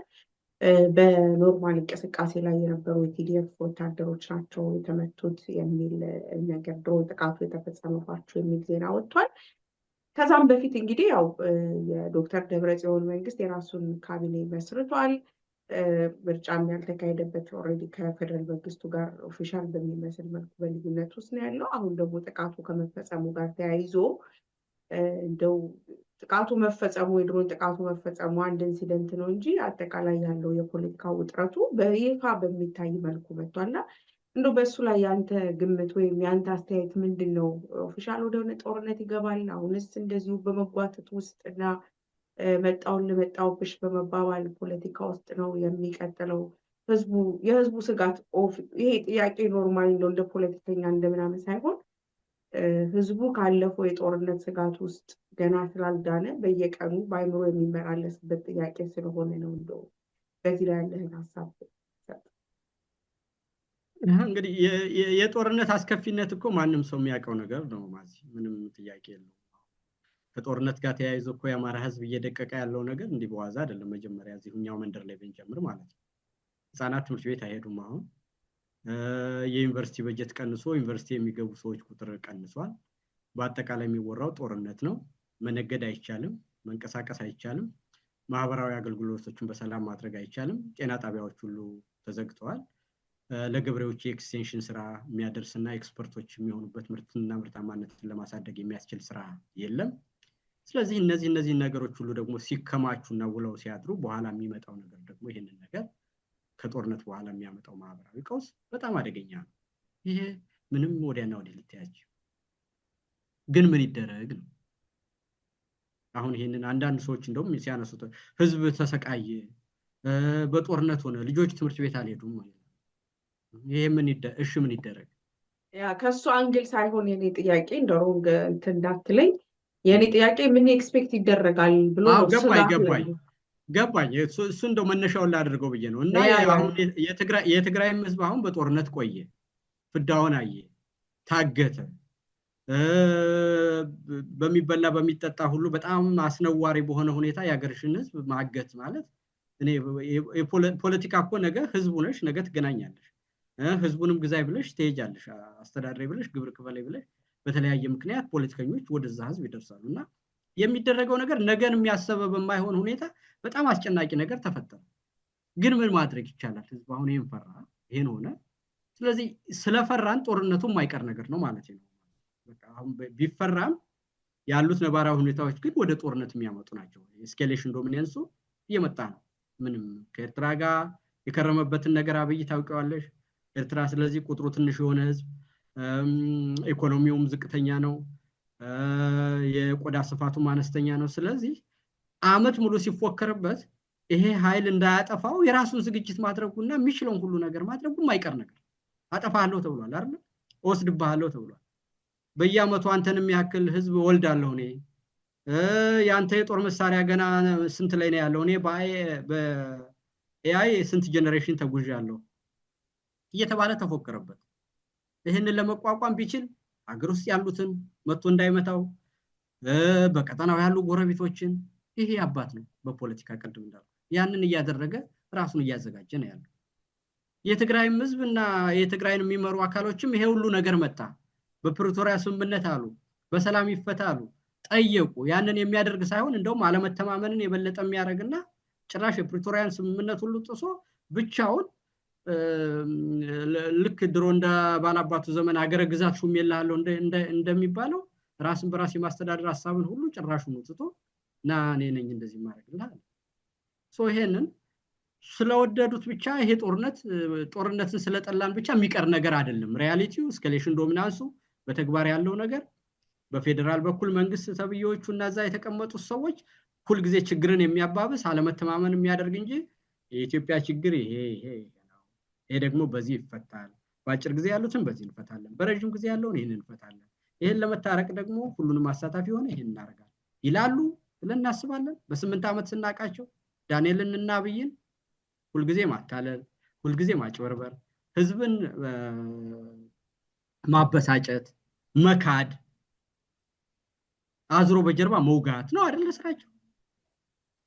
በኖርማል እንቅስቃሴ ላይ የነበሩ የቲዲኤፍ ወታደሮች ናቸው የተመቱት የሚል ነገር፣ ድሮን ጥቃቱ የተፈጸመባቸው የሚል ዜና ወጥቷል። ከዛም በፊት እንግዲህ ያው የዶክተር ደብረጽዮን መንግስት የራሱን ካቢኔ መስርቷል። ምርጫም ያልተካሄደበት ኦልሬዲ ከፌደራል መንግስቱ ጋር ኦፊሻል በሚመስል መልኩ በልዩነት ውስጥ ነው ያለው። አሁን ደግሞ ጥቃቱ ከመፈጸሙ ጋር ተያይዞ እንደው ጥቃቱ መፈጸሙ የድሮን ጥቃቱ መፈጸሙ አንድ ኢንሲደንት ነው እንጂ አጠቃላይ ያለው የፖለቲካ ውጥረቱ በይፋ በሚታይ መልኩ መጥቷልና እንደው በእሱ ላይ ያንተ ግምት ወይም ያንተ አስተያየት ምንድን ነው? ኦፊሻል ወደሆነ ጦርነት ይገባል አሁንስ እንደዚሁ በመጓተት ውስጥ እና መጣውን ለመጣውብሽ በመባባል ፖለቲካ ውስጥ ነው የሚቀጥለው? የህዝቡ ስጋት ይሄ ጥያቄ ኖርማሊ ነው እንደ ፖለቲከኛ እንደምናምን ሳይሆን ህዝቡ ካለፈው የጦርነት ስጋት ውስጥ ገና ስላልዳነ በየቀኑ በአይምሮ የሚመላለስበት ጥያቄ ስለሆነ ነው። እንደው በዚህ ላይ ያለህን ሀሳብ። እንግዲህ የጦርነት አስከፊነት እኮ ማንም ሰው የሚያውቀው ነገር ነው ማዚ፣ ምንም ጥያቄ የለውም። ከጦርነት ጋር ተያይዞ እኮ የአማራ ህዝብ እየደቀቀ ያለው ነገር እንዲህ በዋዛ አይደለም። መጀመሪያ እዚሁኛው መንደር ላይ ብንጀምር ማለት ነው፣ ህፃናት ትምህርት ቤት አይሄዱም። አሁን የዩኒቨርሲቲ በጀት ቀንሶ ዩኒቨርሲቲ የሚገቡ ሰዎች ቁጥር ቀንሷል። በአጠቃላይ የሚወራው ጦርነት ነው። መነገድ አይቻልም፣ መንቀሳቀስ አይቻልም፣ ማህበራዊ አገልግሎቶችን በሰላም ማድረግ አይቻልም። ጤና ጣቢያዎች ሁሉ ተዘግተዋል። ለገበሬዎች የኤክስቴንሽን ስራ የሚያደርስና ኤክስፐርቶች የሚሆኑበት ምርትና ምርታማነትን ለማሳደግ የሚያስችል ስራ የለም። ስለዚህ እነዚህ ነገሮች ሁሉ ደግሞ ሲከማቹና ውለው ሲያድሩ በኋላ የሚመጣው ነገር ደግሞ ይሄንን ነገር ከጦርነት በኋላ የሚያመጣው ማህበራዊ ቀውስ በጣም አደገኛ ነው። ይሄ ምንም ወዲያና ወዲህ ልትያጅ ግን ምን ይደረግ ነው። አሁን ይሄንን አንዳንድ ሰዎች እንደውም ሲያነሱት ህዝብ ተሰቃየ፣ በጦርነት ሆነ፣ ልጆች ትምህርት ቤት አልሄዱም ማለት ነው። ይሄ ምን ይደረግ? ያ ከሱ አንግል ሳይሆን የኔ ጥያቄ እንደው እንትን እንዳትለኝ፣ የኔ ጥያቄ ምን ኤክስፔክት ይደረጋል ብሎ ገባኝ። እሱ እንደው መነሻውን ላድርገው ብዬ ነው። እና አሁን የትግራይም ህዝብ አሁን በጦርነት ቆየ፣ ፍዳውን አየ፣ ታገተ፣ በሚበላ በሚጠጣ ሁሉ በጣም አስነዋሪ በሆነ ሁኔታ የሀገርሽን ህዝብ ማገት ማለት እኔ ፖለቲካ እኮ ነገ ህዝቡ ነሽ፣ ነገ ትገናኛለሽ። ህዝቡንም ግዛይ ብለሽ ትሄጃለሽ፣ አስተዳድሬ ብለሽ ግብር ክፈለኝ ብለሽ በተለያየ ምክንያት ፖለቲከኞች ወደዛ ህዝብ ይደርሳሉ። እና የሚደረገው ነገር ነገን የሚያሰበ በማይሆን ሁኔታ በጣም አስጨናቂ ነገር ተፈጠረ። ግን ምን ማድረግ ይቻላል? ህዝብ አሁን ይሄን ፈራ፣ ይሄን ሆነ። ስለዚህ ስለፈራን ጦርነቱ የማይቀር ነገር ነው ማለት ነው። በቃ አሁን ቢፈራም ያሉት ነባራዊ ሁኔታዎች ግን ወደ ጦርነት የሚያመጡ ናቸው። ኤስኬሌሽን ዶሚናንሱ እየመጣ ነው። ምንም ከኤርትራ ጋር የከረመበትን ነገር አብይ ታውቂዋለሽ። ኤርትራ ስለዚህ ቁጥሩ ትንሽ የሆነ ህዝብ፣ ኢኮኖሚውም ዝቅተኛ ነው፣ የቆዳ ስፋቱም አነስተኛ ነው። ስለዚህ አመት ሙሉ ሲፎከርበት ይሄ ኃይል እንዳያጠፋው የራሱን ዝግጅት ማድረጉና የሚችለውን ሁሉ ነገር ማድረጉ የማይቀር ነገር። አጠፋለሁ ተብሏል አይደል? ወስድብሃለሁ ተብሏል። በየአመቱ አንተንም ያክል ህዝብ ወልዳለሁ እኔ፣ ያንተ የጦር መሳሪያ ገና ስንት ላይ ነው ያለው፣ እኔ በኤአይ ስንት ጀነሬሽን ተጉዣለሁ እየተባለ ተፎከረበት። ይህንን ለመቋቋም ቢችል አገር ውስጥ ያሉትን መጥቶ እንዳይመታው በቀጠናው ያሉ ጎረቤቶችን፣ ይሄ አባት ነው በፖለቲካ ቅድም እንዳልኩ ያንን እያደረገ ራሱን እያዘጋጀ ነው ያለው። የትግራይም ህዝብና የትግራይን የሚመሩ አካሎችም ይሄ ሁሉ ነገር መጣ፣ በፕሪቶሪያ ስምምነት አሉ፣ በሰላም ይፈታሉ፣ ጠየቁ። ያንን የሚያደርግ ሳይሆን እንደውም አለመተማመንን የበለጠ የሚያደርግና ጭራሽ የፕሪቶሪያን ስምምነት ሁሉ ጥሶ ብቻውን ልክ ድሮ እንደ ባላባቱ ዘመን ሀገረ ግዛት ሹም የላለሁ እንደሚባለው ራስን በራስ የማስተዳደር ሐሳብን ሁሉ ጭራሹን ትቶ ና እኔ ነኝ እንደዚህ ማድረግልሃል። ይሄንን ስለወደዱት ብቻ ይሄ ጦርነትን ስለጠላን ብቻ የሚቀር ነገር አይደለም። ሪያሊቲው ኤስኬሌሽን ዶሚናንሱ በተግባር ያለው ነገር በፌደራል በኩል መንግስት ተብዬዎቹ እና እዛ የተቀመጡት ሰዎች ሁል ጊዜ ችግርን የሚያባብስ አለመተማመን የሚያደርግ እንጂ የኢትዮጵያ ችግር ይሄ ነው። ይሄ ደግሞ በዚህ ይፈታል። በአጭር ጊዜ ያሉትን በዚህ እንፈታለን፣ በረጅም ጊዜ ያለውን ይሄን እንፈታለን። ይሄን ለመታረቅ ደግሞ ሁሉንም አሳታፊ ሆነ ይሄን እናደርጋለን ይላሉ ብለን እናስባለን። በ8 ዓመት ስናቃቸው ዳንኤልን እና አብይን ሁልጊዜ ማታለል፣ ሁልጊዜ ማጭበርበር፣ ህዝብን ማበሳጨት፣ መካድ፣ አዝሮ በጀርባ መውጋት ነው አይደል ስራቸው።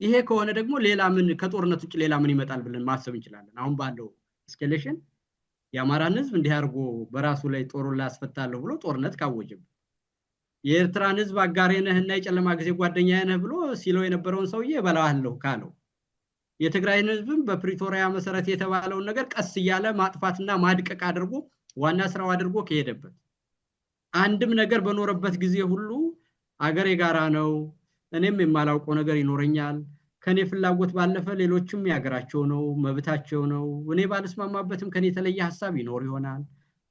ይሄ ከሆነ ደግሞ ሌላ ምን ከጦርነት ውጭ ሌላ ምን ይመጣል ብለን ማሰብ እንችላለን? አሁን ባለው እስኬሌሽን የአማራን ህዝብ እንዲህ አድርጎ በራሱ ላይ ጦሩን ላስፈታለሁ ብሎ ጦርነት ካወጀብ፣ የኤርትራን ህዝብ አጋሬ ነህና የጨለማ ጊዜ ጓደኛዬ ነህ ብሎ ሲለው የነበረውን ሰውዬ እበላዋለሁ ካለው፣ የትግራይን ህዝብም በፕሪቶሪያ መሰረት የተባለውን ነገር ቀስ እያለ ማጥፋትና ማድቀቅ አድርጎ ዋና ስራው አድርጎ ከሄደበት፣ አንድም ነገር በኖረበት ጊዜ ሁሉ አገር የጋራ ነው፣ እኔም የማላውቀው ነገር ይኖረኛል፣ ከኔ ፍላጎት ባለፈ ሌሎችም ያገራቸው ነው፣ መብታቸው ነው፣ እኔ ባልስማማበትም ከኔ የተለየ ሐሳብ ይኖር ይሆናል፣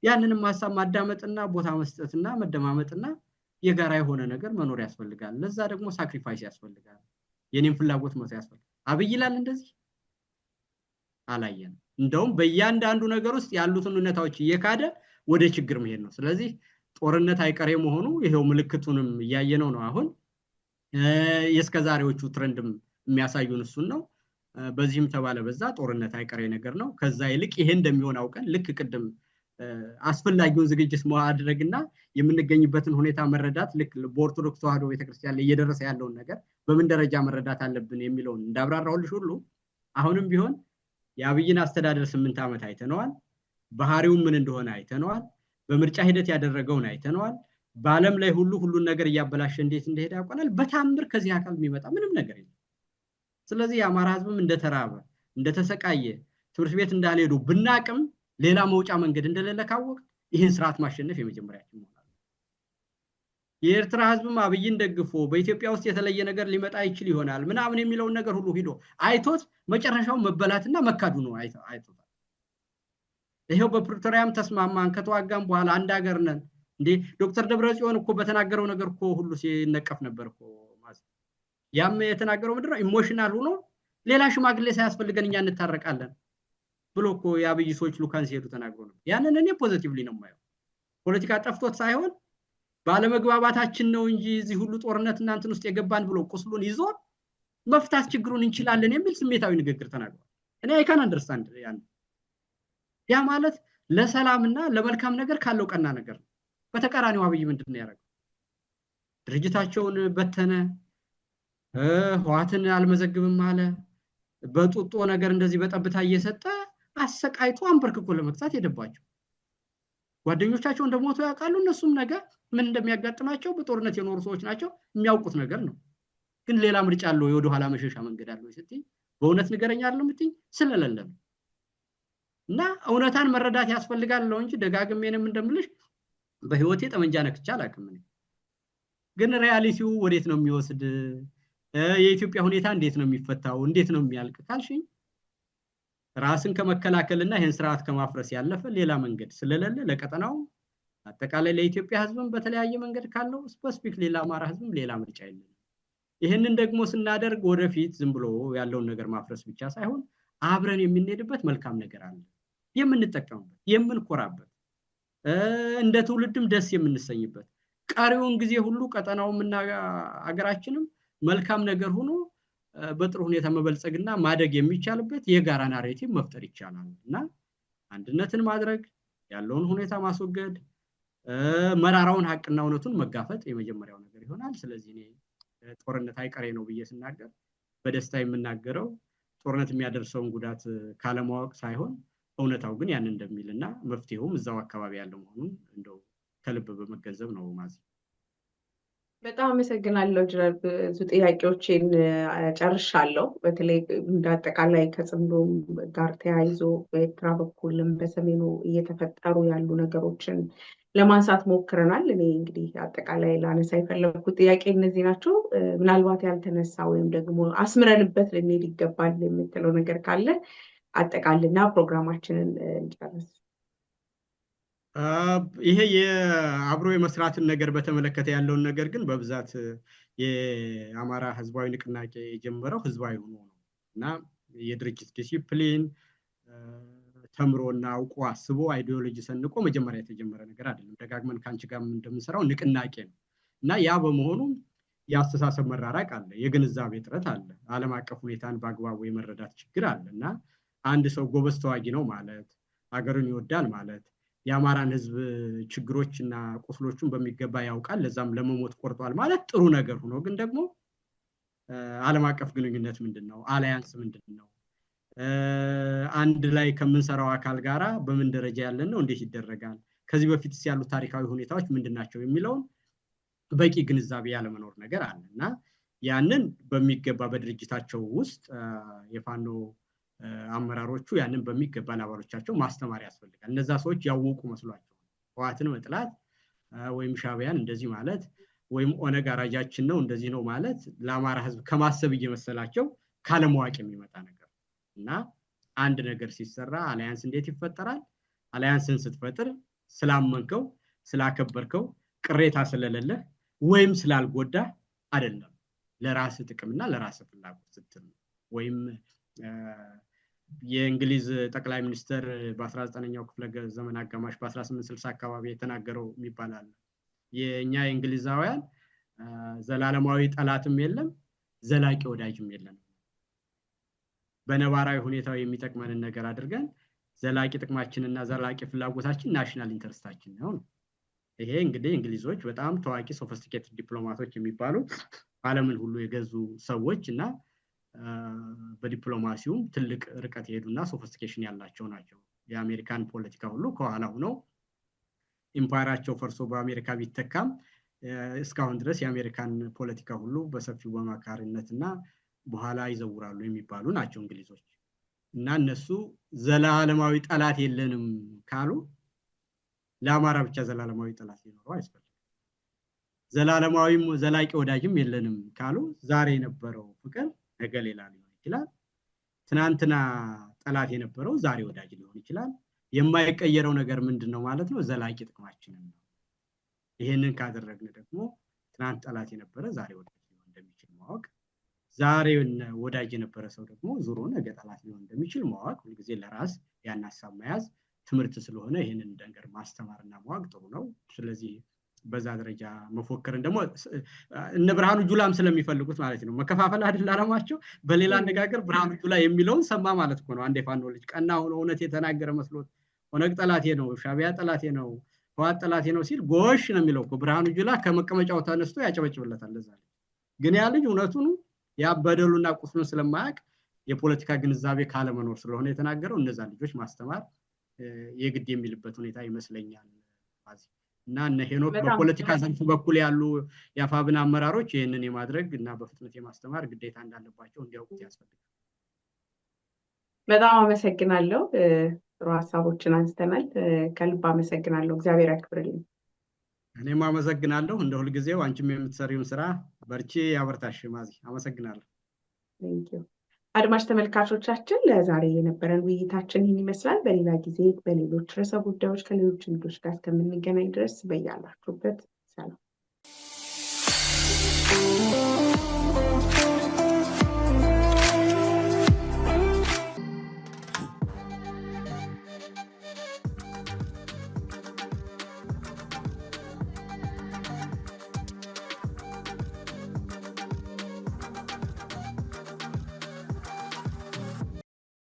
ያንንም ሐሳብ ማዳመጥና ቦታ መስጠትና መደማመጥና የጋራ የሆነ ነገር መኖር ያስፈልጋል። ለዛ ደግሞ ሳክሪፋይስ ያስፈልጋል፣ የኔም ፍላጎት መተው ያስፈልጋል። አብይ ይላል እንደዚህ አላየንም። እንደውም በእያንዳንዱ ነገር ውስጥ ያሉትን ሁኔታዎች እየካደ ወደ ችግር መሄድ ነው። ስለዚህ ጦርነት አይቀሬ መሆኑ ይሄው ምልክቱንም እያየነው ነው። አሁን የስከዛሬዎቹ ትሬንድም የሚያሳዩን እሱን ነው። በዚህም ተባለ በዛ ጦርነት አይቀሬ ነገር ነው። ከዛ ይልቅ ይሄ እንደሚሆን አውቀን ልክ ቅድም አስፈላጊውን ዝግጅት ማድረግና የምንገኝበትን ሁኔታ መረዳት፣ ልክ በኦርቶዶክስ ተዋህዶ ቤተክርስቲያን ላይ እየደረሰ ያለውን ነገር በምን ደረጃ መረዳት አለብን የሚለውን እንዳብራራውልሽ ሁሉ አሁንም ቢሆን የአብይን አስተዳደር 8 ዓመት አይተነዋል። ባህሪው ምን እንደሆነ አይተነዋል። በምርጫ ሂደት ያደረገውን አይተነዋል። በዓለም ላይ ሁሉን ነገር እያበላሸ እንዴት እንደሄደ ያውቀናል። በታምር ከዚህ አካል የሚመጣ ምንም ነገር የለም። ስለዚህ የአማራ ህዝብም እንደተራበ እንደተሰቃየ ትምህርት ቤት እንዳልሄዱ ብናቅም ሌላ መውጫ መንገድ እንደሌለ ካወቅ ይህን ስርዓት ማሸነፍ የመጀመሪያችን መሆን አለ። የኤርትራ ህዝብም አብይን ደግፎ በኢትዮጵያ ውስጥ የተለየ ነገር ሊመጣ ይችል ይሆናል ምናምን የሚለውን ነገር ሁሉ ሂዶ አይቶት መጨረሻው መበላትና መካዱ ነው አይቶታል። ይሄው በፕሪቶሪያም ተስማማን ከተዋጋም በኋላ አንድ ሀገር ነን እንዴ ዶክተር ደብረጽዮን እኮ በተናገረው ነገር እኮ ሁሉ ሲነቀፍ ነበር እኮ ማለት ያም የተናገረው ምንድነው ኢሞሽናል ሆኖ ሌላ ሽማግሌ ሳያስፈልገን እኛ እንታረቃለን ብሎ እኮ የአብይ ሰዎች ሉካን ሲሄዱ ተናግሮ ነው። ያንን እኔ ፖዚቲቭሊ ነው የማየው። ፖለቲካ ጠፍቶት ሳይሆን ባለመግባባታችን ነው እንጂ እዚህ ሁሉ ጦርነት እናንተን ውስጥ የገባን ብሎ ቁስሉን ይዞ መፍታት ችግሩን እንችላለን የሚል ስሜታዊ ንግግር ተናግሯል። እኔ አይ ካን አንደርስታንድ ያ ማለት ለሰላምና ለመልካም ነገር ካለው ቀና ነገር ነው። በተቃራኒው አብይ ምንድነው ያደረገው? ድርጅታቸውን በተነ፣ ህዋትን አልመዘግብም አለ፣ በጡጦ ነገር እንደዚህ በጠብታ እየሰጠ አሰቃይቶ አንበርክኮ ለመግዛት ሄደባቸው። ጓደኞቻቸው እንደሞቱ ያውቃሉ። እነሱም ነገር ምን እንደሚያጋጥማቸው በጦርነት የኖሩ ሰዎች ናቸው፣ የሚያውቁት ነገር ነው። ግን ሌላ ምርጫ አለው የወደ ኋላ መሸሻ መንገድ አለው ስትይ በእውነት ንገረኛ አይደለም የምትይ ስለሌለ ነው። እና እውነታን መረዳት ያስፈልጋል ነው እንጂ ደጋግሜንም እንደምልሽ በህይወቴ ጠመንጃ ነክቼ አላውቅም። ግን ሪያሊቲው ወዴት ነው የሚወስድ? የኢትዮጵያ ሁኔታ እንዴት ነው የሚፈታው? እንዴት ነው የሚያልቅ ካልሽኝ ራስን ከመከላከልና ይሄን ስርዓት ከማፍረስ ያለፈ ሌላ መንገድ ስለሌለ ለቀጠናው አጠቃላይ ለኢትዮጵያ ህዝብም በተለያየ መንገድ ካለው ስፔሲፊክ ሌላ አማራ ህዝብም ሌላ ምርጫ የለም። ይሄንን ደግሞ ስናደርግ ወደፊት ዝም ብሎ ያለውን ነገር ማፍረስ ብቻ ሳይሆን አብረን የምንሄድበት መልካም ነገር አለ፣ የምንጠቀምበት፣ የምንኮራበት፣ እንደ ትውልድም ደስ የምንሰኝበት፣ ቀሪውን ጊዜ ሁሉ ቀጠናውምና አገራችንም መልካም ነገር ሆኖ በጥሩ ሁኔታ መበልጸግና ማደግ የሚቻልበት የጋራ ናሬቲቭ መፍጠር ይቻላል። እና አንድነትን ማድረግ፣ ያለውን ሁኔታ ማስወገድ፣ መራራውን ሀቅና እውነቱን መጋፈጥ የመጀመሪያው ነገር ይሆናል። ስለዚህ እኔ ጦርነት አይቀሬ ነው ብዬ ስናገር በደስታ የምናገረው ጦርነት የሚያደርሰውን ጉዳት ካለማወቅ ሳይሆን እውነታው ግን ያን እንደሚልና መፍትሄውም እዛው አካባቢ ያለው መሆኑን እንደው ከልብ በመገንዘብ ነው ማለት ነው። በጣም አመሰግናለሁ ጀነራል። ብዙ ጥያቄዎችን ጨርሻለሁ። በተለይ እንዳጠቃላይ ከጽምዶም ጋር ተያይዞ በኤርትራ በኩልም በሰሜኑ እየተፈጠሩ ያሉ ነገሮችን ለማንሳት ሞክረናል። እኔ እንግዲህ አጠቃላይ ላነሳ የፈለኩት ጥያቄ እነዚህ ናቸው። ምናልባት ያልተነሳ ወይም ደግሞ አስምረንበት ልንሄድ ይገባል የምትለው ነገር ካለ አጠቃልና ፕሮግራማችንን እንጨርስ። ይሄ የአብሮ የመስራትን ነገር በተመለከተ ያለውን ነገር ግን በብዛት የአማራ ህዝባዊ ንቅናቄ የጀመረው ህዝባዊ ሆኖ ነው እና የድርጅት ዲሲፕሊን ተምሮና አውቆ አስቦ አይዲዮሎጂ ሰንቆ መጀመሪያ የተጀመረ ነገር አይደለም። ደጋግመን ካንቺ ጋር እንደምንሰራው ንቅናቄ ነው እና ያ በመሆኑ የአስተሳሰብ መራራቅ አለ፣ የግንዛቤ እጥረት አለ፣ ዓለም አቀፍ ሁኔታን በአግባቡ የመረዳት ችግር አለ እና አንድ ሰው ጎበዝ ተዋጊ ነው ማለት ሀገሩን ይወዳል ማለት የአማራን ህዝብ ችግሮችና ቁስሎቹን በሚገባ ያውቃል ለዛም ለመሞት ቆርጧል ማለት ጥሩ ነገር ሆኖ ግን ደግሞ ዓለም አቀፍ ግንኙነት ምንድነው? አላያንስ ምንድነው? አንድ ላይ ከምንሰራው አካል ጋራ በምን ደረጃ ያለን ነው? እንዴት ይደረጋል? ከዚህ በፊትስ ያሉ ታሪካዊ ሁኔታዎች ምንድናቸው የሚለውን በቂ ግንዛቤ ያለ መኖር ነገር አለና ያንን በሚገባ በድርጅታቸው ውስጥ የፋኖ አመራሮቹ ያንን በሚገባ ለአባሎቻቸው ማስተማር ያስፈልጋል። እነዛ ሰዎች ያወቁ መስሏቸው ህወሓትን መጥላት ወይም ሻዕቢያን እንደዚህ ማለት ወይም ኦነግ አራጃችን ነው እንደዚህ ነው ማለት ለአማራ ህዝብ ከማሰብ እየመሰላቸው ካለማወቅ የሚመጣ ነገር እና አንድ ነገር ሲሰራ አላያንስ እንዴት ይፈጠራል? አላያንስን ስትፈጥር ስላመንከው ስላከበርከው ቅሬታ ስለሌለ ወይም ስላልጎዳ አይደለም፣ ለራስ ጥቅምና ለራስ ፍላጎት ስትል ወይም የእንግሊዝ ጠቅላይ ሚኒስትር በ19ኛው ክፍለ ዘመን አጋማሽ በ1860 አካባቢ የተናገረው የሚባላል የኛ የእንግሊዛውያን ዘላለማዊ ጠላትም የለም ዘላቂ ወዳጅም የለም፣ በነባራዊ ሁኔታው የሚጠቅመንን ነገር አድርገን ዘላቂ ጥቅማችንና ዘላቂ ፍላጎታችን ናሽናል ኢንተረስታችን ነው። ይሄ እንግዲህ እንግሊዞች በጣም ታዋቂ ሶፊስቲኬትድ ዲፕሎማቶች የሚባሉ ዓለምን ሁሉ የገዙ ሰዎች እና በዲፕሎማሲው ትልቅ ርቀት የሄዱና ሶፊስቲኬሽን ያላቸው ናቸው። የአሜሪካን ፖለቲካ ሁሉ ከኋላ ሆነው ኢምፓየራቸው ፈርሶ በአሜሪካ ቢተካም እስካሁን ድረስ የአሜሪካን ፖለቲካ ሁሉ በሰፊው በማካሪነትና በኋላ ይዘውራሉ የሚባሉ ናቸው እንግሊዞች እና እነሱ ዘላለማዊ ጠላት የለንም ካሉ ለአማራ ብቻ ዘላለማዊ ጠላት ሊኖረው አይፈልግም። ዘላለማዊም ዘላቂ ወዳጅም የለንም ካሉ ዛሬ የነበረው ፍቅር ነገ ሌላ ሊሆን ይችላል። ትናንትና ጠላት የነበረው ዛሬ ወዳጅ ሊሆን ይችላል። የማይቀየረው ነገር ምንድነው ማለት ነው? ዘላቂ ጥቅማችንን ነው። ይሄንን ካደረግን ደግሞ ትናንት ጠላት የነበረ ዛሬ ወዳጅ ሊሆን እንደሚችል ማወቅ፣ ዛሬ ወዳጅ የነበረ ሰው ደግሞ ዙሮ ነገ ጠላት ሊሆን እንደሚችል ማወቅ፣ ሁልጊዜ ለራስ ያን ሐሳብ መያዝ ትምህርት ስለሆነ ይሄንን ነገር ማስተማርና ማወቅ ጥሩ ነው። ስለዚህ በዛ ደረጃ መፎከርን ደግሞ እነ ብርሃኑ ጁላም ስለሚፈልጉት ማለት ነው መከፋፈል አይደል አላማቸው። በሌላ አነጋገር ብርሃኑ ጁላ የሚለውን ሰማ ማለት ነው። አንዴ ፋኖ ልጅ ቀና ሆኖ እውነት የተናገረ መስሎት ኦነግ ጠላቴ ነው፣ ሻዕቢያ ጠላቴ ነው፣ ህወሓት ጠላቴ ነው ሲል ጎሽ ነው የሚለው እኮ ብርሃኑ ጁላ ከመቀመጫው ተነስቶ ያጨበጭብለታል። ለዛ ግን ያ ልጅ እውነቱን ያበደሉና ቁስሉን ስለማያውቅ የፖለቲካ ግንዛቤ ካለመኖር ስለሆነ የተናገረው እነዛ ልጆች ማስተማር የግድ የሚልበት ሁኔታ ይመስለኛል። እና እነ ሄኖክ በፖለቲካ ዘርፍ በኩል ያሉ የአፋብን አመራሮች ይሄንን የማድረግ እና በፍጥነት የማስተማር ግዴታ እንዳለባቸው እንዲያውቁት ያስፈልጋል። በጣም አመሰግናለሁ። ጥሩ ሀሳቦችን አንስተናል። ከልብ አመሰግናለሁ። እግዚአብሔር ያክብርልኝ። እኔም አመሰግናለሁ። እንደ ሁልጊዜው አንቺም የምትሰሪውን ስራ በርቺ፣ ያበርታሽ ማዚ። አመሰግናለሁ። ቴንኪው። አድማጭ ተመልካቾቻችን ለዛሬ የነበረን ውይይታችን ይህን ይመስላል። በሌላ ጊዜ በሌሎች ርዕሰ ጉዳዮች ከሌሎች እንግዶች ጋር እስከምንገናኝ ድረስ በያላችሁበት ሰላም።